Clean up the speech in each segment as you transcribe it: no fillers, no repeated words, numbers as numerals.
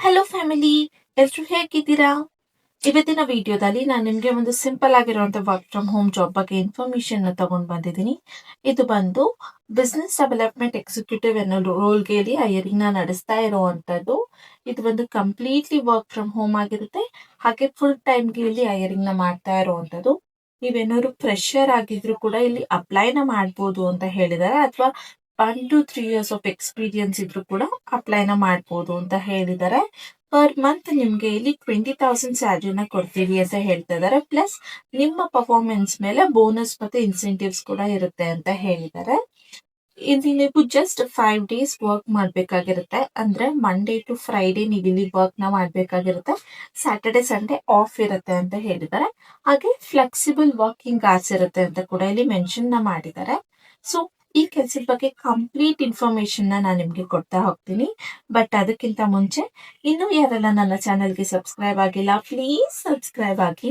Hello family, ಎಲ್ರು ಹೇಗಿದ್ದೀರಾ? ಇವತ್ತಿನ ವಿಡಿಯೋದಲ್ಲಿ ನಾನು ನಿಮಗೆ ಒಂದು ಸಿಂಪಲ್ ಆಗಿರುವಂತ ವರ್ಕ್ ಫ್ರಮ್ ಹೋಮ್ ಜಾಬ್ ಬಗ್ಗೆ ಇನ್ಫಾರ್ಮೇಶನ್ ತಗೊಂಡು ಬಂದಿದ್ದೀನಿ. ಇದು ಬಂದು ಬಿಸ್ನೆಸ್ ಡೆವಲಪ್ಮೆಂಟ್ ಎಕ್ಸಿಕ್ಯೂಟಿವ್ ಅನ್ನೋ ರೋಲ್ಗೆ ಹೈಯರಿಂಗ್ ನ ನಡೆಸ್ತಾ ಇರುವಂತದ್ದು. ಇದು ಒಂದು ಕಂಪ್ಲೀಟ್ಲಿ ವರ್ಕ್ ಫ್ರಮ್ ಹೋಮ್ ಆಗಿರುತ್ತೆ. ಹಾಗೆ ಫುಲ್ ಟೈಮ್ಗೆ ಇಲ್ಲಿ ಹೈಯರಿಂಗ್ ನ ಮಾಡ್ತಾ ಇರುವಂತದ್ದು. ನೀವೇನಾದ್ರು ಫ್ರೆಶರ್ ಆಗಿದ್ರು ಕೂಡ ಇಲ್ಲಿ ಅಪ್ಲೈನ ಮಾಡ್ಬೋದು ಅಂತ ಹೇಳಿದ್ದಾರೆ, ಅಥವಾ 1 to 3 years ಆಫ್ ಎಕ್ಸ್ಪೀರಿಯನ್ಸ್ ಇದ್ರು ಕೂಡ ಅಪ್ಲೈನ ಮಾಡ್ಬೋದು ಅಂತ ಹೇಳಿದ್ದಾರೆ. ಪರ್ ಮಂತ್ ನಿಮ್ಗೆ ಇಲ್ಲಿ 20,000 ಸ್ಯಾಲರಿನ ಕೊಡ್ತೀವಿ ಅಂತ ಹೇಳ್ತಾ ಇದ್ದಾರೆ. ಪ್ಲಸ್ ನಿಮ್ಮ ಪರ್ಫಾರ್ಮೆನ್ಸ್ ಮೇಲೆ ಬೋನಸ್ ಮತ್ತೆ ಇನ್ಸೆಂಟಿವ್ಸ್ ಕೂಡ ಇರುತ್ತೆ ಅಂತ ಹೇಳಿದ್ದಾರೆ. ಇಲ್ಲಿ ನೀವು ಜಸ್ಟ್ 5 days ವರ್ಕ್ ಮಾಡ್ಬೇಕಾಗಿರುತ್ತೆ. ಅಂದ್ರೆ ಮಂಡೇ ಟು ಫ್ರೈಡೆ ನೀವು ಇಲ್ಲಿ ವರ್ಕ್ ನ ಮಾಡ್ಬೇಕಾಗಿರುತ್ತೆ. ಸ್ಯಾಟರ್ಡೆ ಸಂಡೇ ಆಫ್ ಇರುತ್ತೆ ಅಂತ ಹೇಳಿದ್ದಾರೆ. ಹಾಗೆ ಫ್ಲೆಕ್ಸಿಬಲ್ ವರ್ಕಿಂಗ್ ಅವರ್ಸ್ ಇರುತ್ತೆ ಅಂತ ಕೂಡ ಇಲ್ಲಿ ಮೆನ್ಷನ್ ನ ಮಾಡಿದ್ದಾರೆ. ಸೊ ಈ ಕೆಲಸದ ಬಗ್ಗೆ ಕಂಪ್ಲೀಟ್ ಇನ್ಫಾರ್ಮೇಶನ್ ನಾನು ನಿಮ್ಗೆ ಕೊಡ್ತಾ ಹೋಗ್ತೀನಿ. ಬಟ್ ಅದಕ್ಕಿಂತ ಮುಂಚೆ ಇನ್ನು ಯಾರೆಲ್ಲ ನನ್ನ ಚಾನೆಲ್ಗೆ ಸಬ್ಸ್ಕ್ರೈಬ್ ಆಗಿಲ್ಲ, ಪ್ಲೀಸ್ ಸಬ್ಸ್ಕ್ರೈಬ್ ಆಗಿ.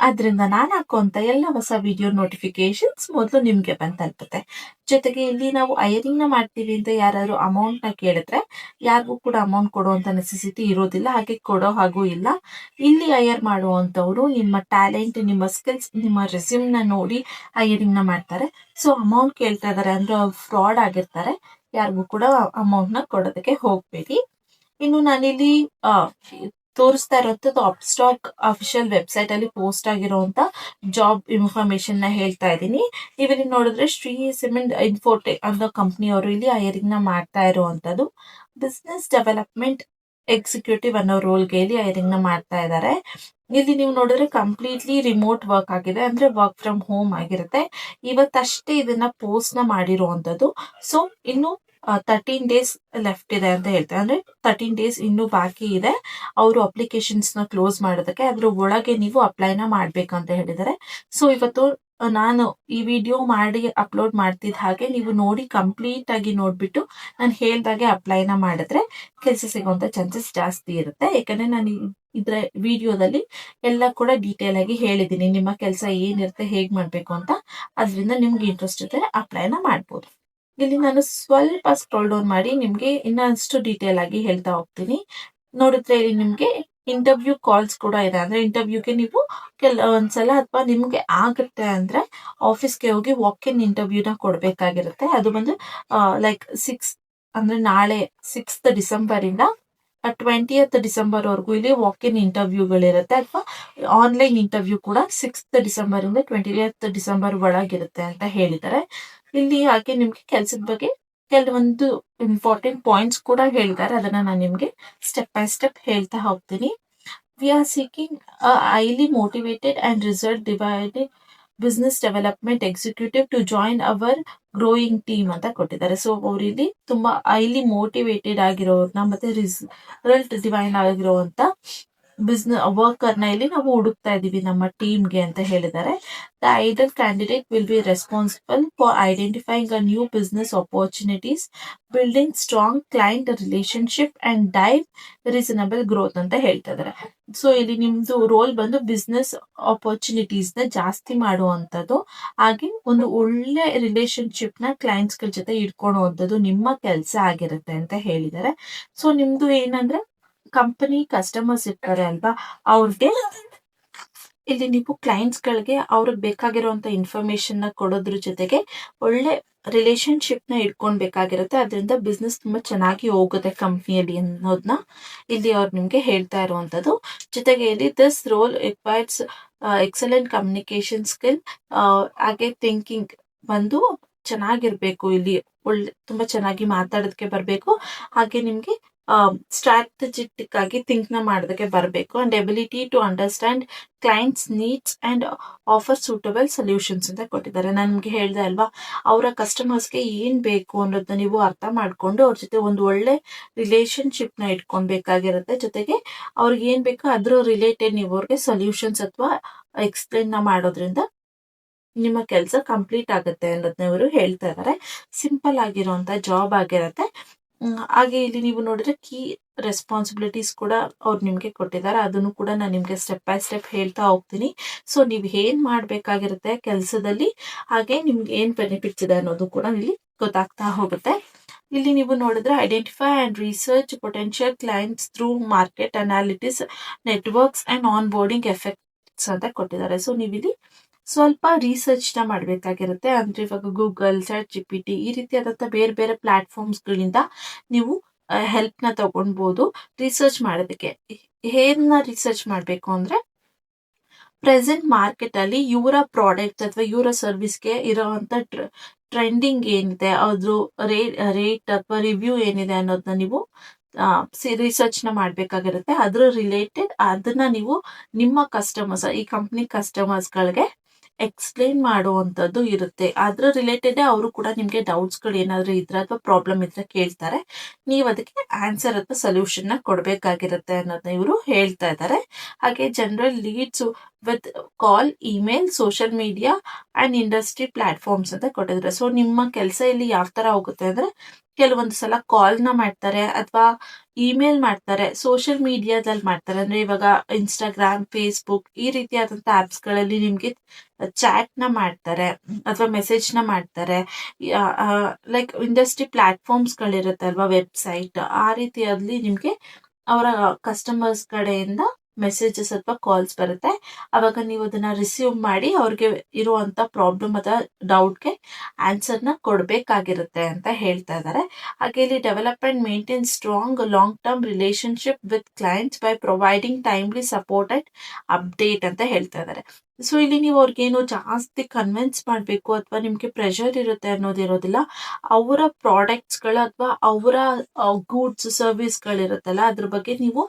ಅದರಿಂದ ನಾನು ಹಾಕುವಂತ ಎಲ್ಲ ಹೊಸ ವಿಡಿಯೋ ನೋಟಿಫಿಕೇಶನ್ಸ್ ಮೊದಲು ನಿಮ್ಗೆ ಬಂದು ತಲುಪುತ್ತೆ. ಜೊತೆಗೆ ಇಲ್ಲಿ ನಾವು ಹೈರಿಂಗ್ ನ ಮಾಡ್ತೀವಿ ಅಂತ ಯಾರಾದ್ರೂ ಅಮೌಂಟ್ ನ ಕೇಳಿದ್ರೆ ಯಾರಿಗೂ ಕೂಡ ಅಮೌಂಟ್ ಕೊಡುವಂತ ನೆಸೆಸಿಟಿ ಇರೋದಿಲ್ಲ, ಹಾಗೆ ಕೊಡೋ ಹಾಗೂ ಇಲ್ಲ. ಇಲ್ಲಿ ಹೈಯರ್ ಮಾಡುವಂತವ್ರು ನಿಮ್ಮ ಟ್ಯಾಲೆಂಟ್, ನಿಮ್ಮ ಸ್ಕಿಲ್ಸ್, ನಿಮ್ಮ ರೆಸ್ಯೂಮ್ ನ ನೋಡಿ ಹೈಯರಿಂಗ್ ನ ಮಾಡ್ತಾರೆ. ಸೊ ಅಮೌಂಟ್ ಕೇಳ್ತಾ ಇದಾರೆ ಅಂದ್ರೆ ಅವ್ರು ಫ್ರಾಡ್ ಆಗಿರ್ತಾರೆ. ಯಾರಿಗೂ ಕೂಡ ಅಮೌಂಟ್ ನ ಕೊಡೋದಕ್ಕೆ ಹೋಗ್ಬೇಡಿ. ಇನ್ನು ನಾನಿಲ್ಲಿ ತೋರಿಸ್ತಾ ಇರೋಂಥದ್ದು ಅಪ್ಸ್ಟಾಕ್ ಅಫಿಷಿಯಲ್ ವೆಬ್ಸೈಟ್ ಅಲ್ಲಿ ಪೋಸ್ಟ್ ಆಗಿರುವಂತ ಜಾಬ್ ಇನ್ಫಾರ್ಮೇಶನ್ ನ ಹೇಳ್ತಾ ಇದ್ದೀನಿ. ನೀವಿಲ್ಲಿ ನೋಡಿದ್ರೆ ಶ್ರೀ ಸಿಮೆಂಟ್ ಇನ್ಫೋಟೆಕ್ ಅನ್ನೋ ಕಂಪ್ನಿ ಅವರು ಇಲ್ಲಿ ಹೈಯರಿಂಗ್ ನ ಮಾಡ್ತಾ ಇರುವಂತದ್ದು. ಬಿಸ್ನೆಸ್ ಡೆವಲಪ್ಮೆಂಟ್ ಎಕ್ಸಿಕ್ಯೂಟಿವ್ ಅನ್ನೋ ರೋಲ್ಗೆ ಇಲ್ಲಿ ಹೈಯರಿಂಗ್ ನ ಮಾಡ್ತಾ ಇದ್ದಾರೆ. ಇಲ್ಲಿ ನೀವು ನೋಡಿದ್ರೆ ಕಂಪ್ಲೀಟ್ಲಿ ರಿಮೋಟ್ ವರ್ಕ್ ಆಗಿದೆ, ಅಂದ್ರೆ ವರ್ಕ್ ಫ್ರಮ್ ಹೋಮ್ ಆಗಿರುತ್ತೆ. ಇವತ್ತಷ್ಟೇ ಇದನ್ನ ಪೋಸ್ಟ್ ನ ಮಾಡಿರುವಂತದ್ದು. ಸೊ ಇನ್ನು 13 days ಲೆಫ್ಟ್ ಇದೆ ಅಂತ ಹೇಳ್ತಾರೆ. ಅಂದ್ರೆ 13 days ಇನ್ನೂ ಬಾಕಿ ಇದೆ ಅವರು ಅಪ್ಲಿಕೇಶನ್ಸ್ ನ ಕ್ಲೋಸ್ ಮಾಡೋದಕ್ಕೆ. ಅದ್ರ ಒಳಗೆ ನೀವು ಅಪ್ಲೈನ ಮಾಡ್ಬೇಕಂತ ಹೇಳಿದ್ದಾರೆ. ಸೊ ಇವತ್ತು ನಾನು ಈ ವಿಡಿಯೋ ಮಾಡಿ ಅಪ್ಲೋಡ್ ಮಾಡ್ತಿದ್ದ ಹಾಗೆ ನೀವು ನೋಡಿ ಕಂಪ್ಲೀಟ್ ಆಗಿ ನೋಡ್ಬಿಟ್ಟು ನಾನು ಹೇಳ್ದಾಗೆ ಅಪ್ಲೈನ ಮಾಡಿದ್ರೆ ಕೆಲಸ ಸಿಗುವಂತ ಚಾನ್ಸಸ್ ಜಾಸ್ತಿ ಇರುತ್ತೆ. ಯಾಕಂದ್ರೆ ನಾನು ಇದ್ರ ವಿಡಿಯೋದಲ್ಲಿ ಎಲ್ಲ ಕೂಡ ಡೀಟೇಲ್ ಆಗಿ ಹೇಳಿದ್ದೀನಿ, ನಿಮ್ಮ ಕೆಲಸ ಏನಿರುತ್ತೆ, ಹೇಗ್ ಮಾಡ್ಬೇಕು ಅಂತ. ಅದರಿಂದ ನಿಮ್ಗೆ ಇಂಟ್ರೆಸ್ಟ್ ಇದ್ರೆ ಅಪ್ಲೈನ ಮಾಡ್ಬೋದು. ಇಲ್ಲಿ ನಾನು ಸ್ವಲ್ಪ ಸ್ಕ್ರೋಲ್ ಡೌನ್ ಮಾಡಿ ನಿಮ್ಗೆ ಇನ್ನಷ್ಟು ಡೀಟೇಲ್ ಆಗಿ ಹೇಳ್ತಾ ಹೋಗ್ತೀನಿ. ನೋಡಿದ್ರೆ ಇಲ್ಲಿ ನಿಮ್ಗೆ ಇಂಟರ್ವ್ಯೂ ಕಾಲ್ಸ್ ಕೂಡ ಇದೆ. ಅಂದ್ರೆ ಇಂಟರ್ವ್ಯೂಗೆ ನೀವು ಒಂದ್ಸಲ ಅಥವಾ ನಿಮ್ಗೆ ಆಗುತ್ತೆ ಅಂದ್ರೆ ಆಫೀಸ್ಗೆ ಹೋಗಿ ವಾಕ್ ಇನ್ ಇಂಟರ್ವ್ಯೂನ ಕೊಡ್ಬೇಕಾಗಿರುತ್ತೆ. ಅದು ಬಂದು ಲೈಕ್ 6 ಅಂದ್ರೆ ನಾಳೆ 6th December ಇಂದ 20th December ವರೆಗೂ ಇಲ್ಲಿ ವಾಕ್ ಇನ್ ಇಂಟರ್ವ್ಯೂಗಳಿರುತ್ತೆ, ಅಥವಾ ಆನ್ಲೈನ್ ಇಂಟರ್ವ್ಯೂ ಕೂಡ 6th December ಇಂದ 20th December ಒಳಗಿರುತ್ತೆ ಅಂತ ಹೇಳಿದ್ದಾರೆ. ಇಲ್ಲಿ ಹಾಗೆ ನಿಮ್ಗೆ ಕೆಲ್ಸದ ಬಗ್ಗೆ ಕೆಲವೊಂದು ಇಂಪಾರ್ಟೆಂಟ್ ಪಾಯಿಂಟ್ಸ್ ಕೂಡ ಹೇಳಿದ್ದಾರೆ. ಅದನ್ನ ನಾನು ನಿಮ್ಗೆ ಸ್ಟೆಪ್ ಬೈ ಸ್ಟೆಪ್ ಹೇಳ್ತಾ ಹೋಗ್ತೀನಿ. We are seeking highly motivated and result divided business development executive to join our growing team ಅಂತ ಕೊಟ್ಟಿದ್ದಾರೆ. ಸೊ ಅವರಿಲ್ಲಿ ತುಂಬಾ ಹೈಲಿ ಮೋಟಿವೇಟೆಡ್ ಆಗಿರೋರ್ನ ಮತ್ತೆ ರಿಸಲ್ಟ್ ಡಿವೈನ್ ಆಗಿರುವಂತ ಬಿಸ್ನೆಸ್ ವರ್ಕರ್ ನ ಇಲ್ಲಿ ನಾವು ಹುಡುಕ್ತಾ ಇದೀವಿ ನಮ್ಮ ಟೀಮ್ಗೆ ಅಂತ ಹೇಳಿದ್ದಾರೆ. The ideal candidate will be responsible for identifying a new business opportunities, building strong client relationship and dive reasonable growth ಅಂತ ಹೇಳ್ತಾ ಇದ್ದಾರೆ. ಸೊ ಇಲ್ಲಿ ನಿಮ್ದು ರೋಲ್ ಬಂದು ಬಿಸ್ನೆಸ್ ಆಪರ್ಚುನಿಟೀಸ್ ನ ಜಾಸ್ತಿ ಮಾಡುವಂತದ್ದು, ಹಾಗೆ ಒಂದು ಒಳ್ಳೆ ರಿಲೇಶನ್ಶಿಪ್ ನ ಕ್ಲೈಂಟ್ಸ್ ಗಳ ಜೊತೆ ಇಟ್ಕೊಳ್ಳುವಂಥದ್ದು ನಿಮ್ಮ ಕೆಲಸ ಆಗಿರುತ್ತೆ ಅಂತ ಹೇಳಿದ್ದಾರೆ. ಸೊ ನಿಮ್ದು ಏನಂದ್ರೆ ಕಂಪನಿ ಕಸ್ಟಮರ್ಸ್ ಇರ್ತಾರೆ ಅಲ್ವಾ, ಅವ್ರಿಗೆ ಇಲ್ಲಿ ನೀವು ಕ್ಲೈಂಟ್ಸ್ ಗಳಿಗೆ ಅವ್ರಿಗೆ ಬೇಕಾಗಿರುವಂತ ಇನ್ಫಾರ್ಮೇಶನ್ ನ ಕೊಡೋದ್ರ ಜೊತೆಗೆ ಒಳ್ಳೆ ರಿಲೇಶನ್ಶಿಪ್ ನ ಇಟ್ಕೊಳ್ಬೇಕಾಗಿರುತ್ತೆ. ಅದರಿಂದ ಬಿಸ್ನೆಸ್ ತುಂಬಾ ಚೆನ್ನಾಗಿ ಹೋಗುತ್ತೆ ಕಂಪ್ನಿಯಲ್ಲಿ ಅನ್ನೋದನ್ನ ಇಲ್ಲಿ ಅವ್ರು ನಿಮ್ಗೆ ಹೇಳ್ತಾ ಇರುವಂತದ್ದು. ಜೊತೆಗೆ ಇಲ್ಲಿ this roll requires excellent communication skill, ಹಾಗೆ ಥಿಂಕಿಂಗ್ ಬಂದು ಚೆನ್ನಾಗಿರ್ಬೇಕು. ಇಲ್ಲಿ ಒಳ್ಳೆ ತುಂಬಾ ಚೆನ್ನಾಗಿ ಮಾತಾಡೋದಕ್ಕೆ ಬರ್ಬೇಕು, ಹಾಗೆ ನಿಮ್ಗೆ ಸ್ಟ್ರಾಟಜಿಕ್ ಆಗಿ ಥಿಂಕ್ ನ ಮಾಡೋದಕ್ಕೆ ಬರಬೇಕು. And ability to understand clients needs and offer suitable solutions ಅಂತ ಕೊಟ್ಟಿದ್ದಾರೆ. ನಾನು ನಿಮ್ಗೆ ಹೇಳ್ದೆ ಅಲ್ವಾ, ಅವರ ಕಸ್ಟಮರ್ಸ್ಗೆ ಏನ್ ಬೇಕು ಅನ್ನೋದನ್ನ ನೀವು ಅರ್ಥ ಮಾಡ್ಕೊಂಡು ಅವ್ರ ಜೊತೆ ಒಂದು ಒಳ್ಳೆ ರಿಲೇಶನ್ಶಿಪ್ ನ ಇಟ್ಕೊಳ್ಬೇಕಾಗಿರುತ್ತೆ. ಜೊತೆಗೆ ಅವ್ರಿಗೆ ಏನ್ ಬೇಕೋ ಅದ್ರ ರಿಲೇಟೆಡ್ ನೀವು ಅವ್ರಿಗೆ ಸೊಲ್ಯೂಷನ್ಸ್ ಅಥವಾ ಎಕ್ಸ್ಪ್ಲೇನ್ ನ ಮಾಡೋದ್ರಿಂದ ನಿಮ್ಮ ಕೆಲಸ ಕಂಪ್ಲೀಟ್ ಆಗುತ್ತೆ ಅನ್ನೋದನ್ನ ಇವರು ಹೇಳ್ತಾ ಇದ್ದಾರೆ. ಸಿಂಪಲ್ ಆಗಿರುವಂತ ಜಾಬ್ ಆಗಿರುತ್ತೆ. ಹಾಗೆ ಇಲ್ಲಿ ನೀವು ನೋಡಿದ್ರೆ ಕೀ ರೆಸ್ಪಾನ್ಸಿಬಿಲಿಟೀಸ್ ಕೂಡ ಅವ್ರು ನಿಮ್ಗೆ ಕೊಟ್ಟಿದ್ದಾರೆ. ಅದನ್ನು ಕೂಡ ನಾನು ನಿಮ್ಗೆ ಸ್ಟೆಪ್ ಬೈ ಸ್ಟೆಪ್ ಹೇಳ್ತಾ ಹೋಗ್ತೀನಿ. ಸೊ ನೀವು ಏನ್ ಮಾಡ್ಬೇಕಾಗಿರುತ್ತೆ ಕೆಲಸದಲ್ಲಿ, ಹಾಗೆ ನಿಮ್ಗೆ ಏನ್ ಬೆನಿಫಿಟ್ಸ್ ಇದೆ ಅನ್ನೋದು ಕೂಡ ಇಲ್ಲಿ ಗೊತ್ತಾಗ್ತಾ ಹೋಗುತ್ತೆ. ಇಲ್ಲಿ ನೀವು ನೋಡಿದ್ರೆ identify and research potential clients through market analytics networks and onboarding effects ಅಂತ ಕೊಟ್ಟಿದ್ದಾರೆ. ಸೊ ನೀವಿಲ್ಲಿ ಸ್ವಲ್ಪ ರಿಸರ್ಚ್ನ ಮಾಡಬೇಕಾಗಿರುತ್ತೆ. ಅಂದ್ರೆ ಇವಾಗ ಗೂಗಲ್, ಚಾಟ್ ಜಿಪಿಟಿ ಈ ರೀತಿಯಾದಂಥ ಬೇರೆ ಬೇರೆ ಪ್ಲಾಟ್ಫಾರ್ಮ್ಸ್ಗಳಿಂದ ನೀವು ಹೆಲ್ಪ್ನ ತಗೊಳ್ಬೋದು ರಿಸರ್ಚ್ ಮಾಡೋದಕ್ಕೆ. ಏನ್ನ ರಿಸರ್ಚ್ ಮಾಡಬೇಕು ಅಂದ್ರೆ ಪ್ರೆಸೆಂಟ್ ಮಾರ್ಕೆಟ್ ಅಲ್ಲಿ ಇವರ ಪ್ರಾಡಕ್ಟ್ ಅಥವಾ ಇವರ ಸರ್ವಿಸ್ಗೆ ಇರೋವಂಥ ಟ್ರೆಂಡಿಂಗ್ ಏನಿದೆ, ಅದ್ರ ರೇಟ್ ಅಥವಾ ರಿವ್ಯೂ ಏನಿದೆ ಅನ್ನೋದನ್ನ ನೀವು ರಿಸರ್ಚ್ನ ಮಾಡಬೇಕಾಗಿರುತ್ತೆ. ಅದ್ರ ರಿಲೇಟೆಡ್ ಅದನ್ನ ನೀವು ನಿಮ್ಮ ಕಸ್ಟಮರ್ಸ್, ಈ ಕಂಪ್ನಿ ಕಸ್ಟಮರ್ಸ್ಗಳಿಗೆ ಎಕ್ಸ್ಪ್ಲೇನ್ ಮಾಡುವಂಥದ್ದು ಇರುತ್ತೆ. ಅದ್ರ ರಿಲೇಟೆಡ್ ಅವರು ಕೂಡ ನಿಮಗೆ ಡೌಟ್ಸ್ಗಳು ಏನಾದರೂ ಇದ್ರೆ ಅಥವಾ ಪ್ರಾಬ್ಲಮ್ ಇದ್ರೆ ಕೇಳ್ತಾರೆ. ನೀವು ಅದಕ್ಕೆ ಆನ್ಸರ್ ಅಥವಾ ಸೊಲ್ಯೂಷನ್ನ ಕೊಡಬೇಕಾಗಿರುತ್ತೆ ಅನ್ನೋದನ್ನ ಇವರು ಹೇಳ್ತಾ ಇದ್ದಾರೆ. ಹಾಗೆ general leads with call, email, social media and industry platforms ಅಂತ ಕೊಟ್ಟಿದ್ದಾರೆ. ಸೊ ನಿಮ್ಮ ಕೆಲಸ ಇಲ್ಲಿ ಯಾವ ತರ ಹೋಗುತ್ತೆ ಅಂದ್ರೆ ಕೆಲವೊಂದು ಸಲ ಕಾಲ್ನ ಮಾಡ್ತಾರೆ ಅಥವಾ ಇಮೇಲ್ ಮಾಡ್ತಾರೆ, ಸೋಷಿಯಲ್ ಮೀಡಿಯಾದಲ್ಲಿ ಮಾಡ್ತಾರೆ. ಅಂದ್ರೆ ಇವಾಗ ಇನ್ಸ್ಟಾಗ್ರಾಮ್, ಫೇಸ್ಬುಕ್ ಈ ರೀತಿಯಾದಂಥ ಆ್ಯಪ್ಸ್ಗಳಲ್ಲಿ ನಿಮಗೆ ಚಾಟ್ನ ಮಾಡ್ತಾರೆ ಅಥವಾ ಮೆಸೇಜ್ನ ಮಾಡ್ತಾರೆ. ಲೈಕ್ ಇಂಡಸ್ಟ್ರಿ ಪ್ಲಾಟ್ಫಾರ್ಮ್ಸ್ಗಳಿರುತ್ತಲ್ವಾ, ವೆಬ್ಸೈಟ್, ಆ ರೀತಿಯಲ್ಲಿ ನಿಮಗೆ ಅವರ ಕಸ್ಟಮರ್ಸ್ ಕಡೆಯಿಂದ ಮೆಸೇಜಸ್ ಅಥವಾ ಕಾಲ್ಸ್ ಬರುತ್ತೆ. ಅವಾಗ ನೀವು ಅದನ್ನ ರಿಸೀವ್ ಮಾಡಿ ಅವ್ರಿಗೆ ಇರುವಂತ ಪ್ರಾಬ್ಲಮ್ ಅಥವಾ ಡೌಟ್ಗೆ ಆನ್ಸರ್ನ ಕೊಡಬೇಕಾಗಿರುತ್ತೆ ಅಂತ ಹೇಳ್ತಾ ಇದ್ದಾರೆ. ಹಾಗೆ ಇಲ್ಲಿ develop and maintain strong long term relationship with clients by providing timely support and update ಅಂತ ಹೇಳ್ತಾ ಇದ್ದಾರೆ. ಸೊ ಇಲ್ಲಿ ನೀವು ಅವ್ರಿಗೇನು ಜಾಸ್ತಿ ಕನ್ವಿನ್ಸ್ ಮಾಡಬೇಕು ಅಥವಾ ನಿಮಗೆ ಪ್ರೆಷರ್ ಇರುತ್ತೆ ಅನ್ನೋದಿರೋದಿಲ್ಲ. ಅವರ ಪ್ರಾಡಕ್ಟ್ಸ್ಗಳು ಅಥವಾ ಅವರ ಗೂಡ್ಸ್ ಸರ್ವಿಸ್ಗಳಿರುತ್ತಲ್ಲ ಅದ್ರ ಬಗ್ಗೆ ನೀವು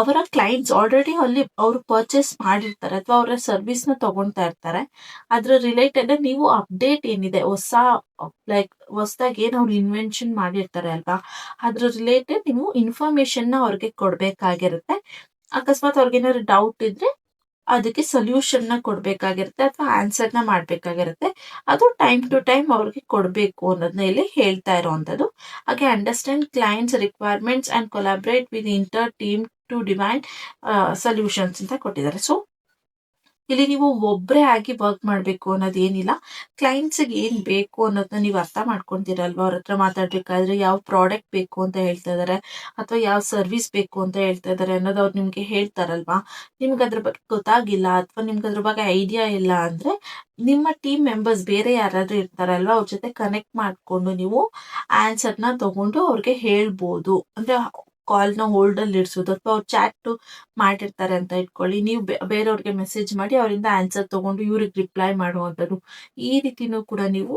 ಅವರ ಕ್ಲೈಂಟ್ಸ್ ಆಲ್ರೆಡಿ ಅಲ್ಲಿ ಅವರು ಪರ್ಚೇಸ್ ಮಾಡಿರ್ತಾರೆ ಅಥವಾ ಅವರ ಸರ್ವಿಸ್ನ ತಗೊಳ್ತಾ ಇರ್ತಾರೆ. ಅದ್ರ ರಿಲೇಟೆಡ್ ನೀವು ಅಪ್ಡೇಟ್ ಏನಿದೆ ಲೈಕ್ ಹೊಸದಾಗಿ ಏನು ಅವ್ರು ಇನ್ವೆನ್ಷನ್ ಮಾಡಿರ್ತಾರೆ ಅಲ್ವಾ, ಅದ್ರ ರಿಲೇಟೆಡ್ ನೀವು ಇನ್ಫಾರ್ಮೇಶನ್ನ ಅವ್ರಿಗೆ ಕೊಡಬೇಕಾಗಿರುತ್ತೆ. ಅಕಸ್ಮಾತ್ ಅವ್ರಿಗೆ ಏನಾದ್ರು ಡೌಟ್ ಇದ್ರೆ ಅದಕ್ಕೆ ಸೊಲ್ಯೂಷನ್ನ ಕೊಡಬೇಕಾಗಿರುತ್ತೆ ಅಥವಾ ಆನ್ಸರ್ನ ಮಾಡಬೇಕಾಗಿರುತ್ತೆ. ಅದು ಟೈಮ್ ಟು ಟೈಮ್ ಅವ್ರಿಗೆ ಕೊಡಬೇಕು ಅನ್ನೋದನ್ನ ಇಲ್ಲಿ ಹೇಳ್ತಾ ಇರೋವಂಥದ್ದು. ಹಾಗೆ understand clients requirements and collaborate with inter team to divine solutions ಅಂತ ಕೊಟ್ಟಿದ್ದಾರೆ. ಸೊ ಇಲ್ಲಿ ನೀವು ಒಬ್ಬರೇ ಆಗಿ ವರ್ಕ್ ಮಾಡಬೇಕು ಅನ್ನೋದು ಏನಿಲ್ಲ. ಕ್ಲೈಂಟ್ಸಿಗೆ ಏನು ಬೇಕು ಅನ್ನೋದನ್ನ ನೀವು ಅರ್ಥ ಮಾಡ್ಕೊತೀರಲ್ವಾ, ಅವ್ರ ಹತ್ರ ಮಾತಾಡ್ಬೇಕಾದ್ರೆ ಯಾವ ಪ್ರಾಡಕ್ಟ್ ಬೇಕು ಅಂತ ಹೇಳ್ತಾ ಇದ್ದಾರೆ ಅಥವಾ ಯಾವ ಸರ್ವಿಸ್ ಬೇಕು ಅಂತ ಹೇಳ್ತಾ ಇದ್ದಾರೆ ಅನ್ನೋದು ಅವ್ರು ನಿಮಗೆ ಹೇಳ್ತಾರಲ್ವಾ. ನಿಮ್ಗೆ ಅದ್ರ ಬಗ್ಗೆ ಗೊತ್ತಾಗಿಲ್ಲ ಅಥವಾ ನಿಮ್ಗೆ ಅದ್ರ ಬಗ್ಗೆ ಐಡಿಯಾ ಇಲ್ಲ ಅಂದ್ರೆ ನಿಮ್ಮ ಟೀಮ್ ಮೆಂಬರ್ಸ್ ಬೇರೆ ಯಾರಾದ್ರೂ ಇರ್ತಾರಲ್ವಾ, ಅವ್ರ ಜೊತೆ ಕನೆಕ್ಟ್ ಮಾಡಿಕೊಂಡು ನೀವು ಆನ್ಸರ್ನ ತಗೊಂಡು ಅವ್ರಿಗೆ ಹೇಳ್ಬೋದು. ಅಂದ್ರೆ ಕಾಲ್ನ ಹೋಲ್ಡಲ್ಲಿ ಇಡ್ಸೋದು ಅಥವಾ ಅವ್ರು ಚಾಟ್ ಮಾಡಿರ್ತಾರೆ ಅಂತ ಇಟ್ಕೊಳ್ಳಿ, ನೀವು ಬೇರೆಯವ್ರಿಗೆ ಮೆಸೇಜ್ ಮಾಡಿ ಅವರಿಂದ ಆನ್ಸರ್ ತಗೊಂಡು ಇವ್ರಿಗೆ ರಿಪ್ಲೈ ಮಾಡುವಂಥದ್ದು, ಈ ರೀತಿನೂ ಕೂಡ ನೀವು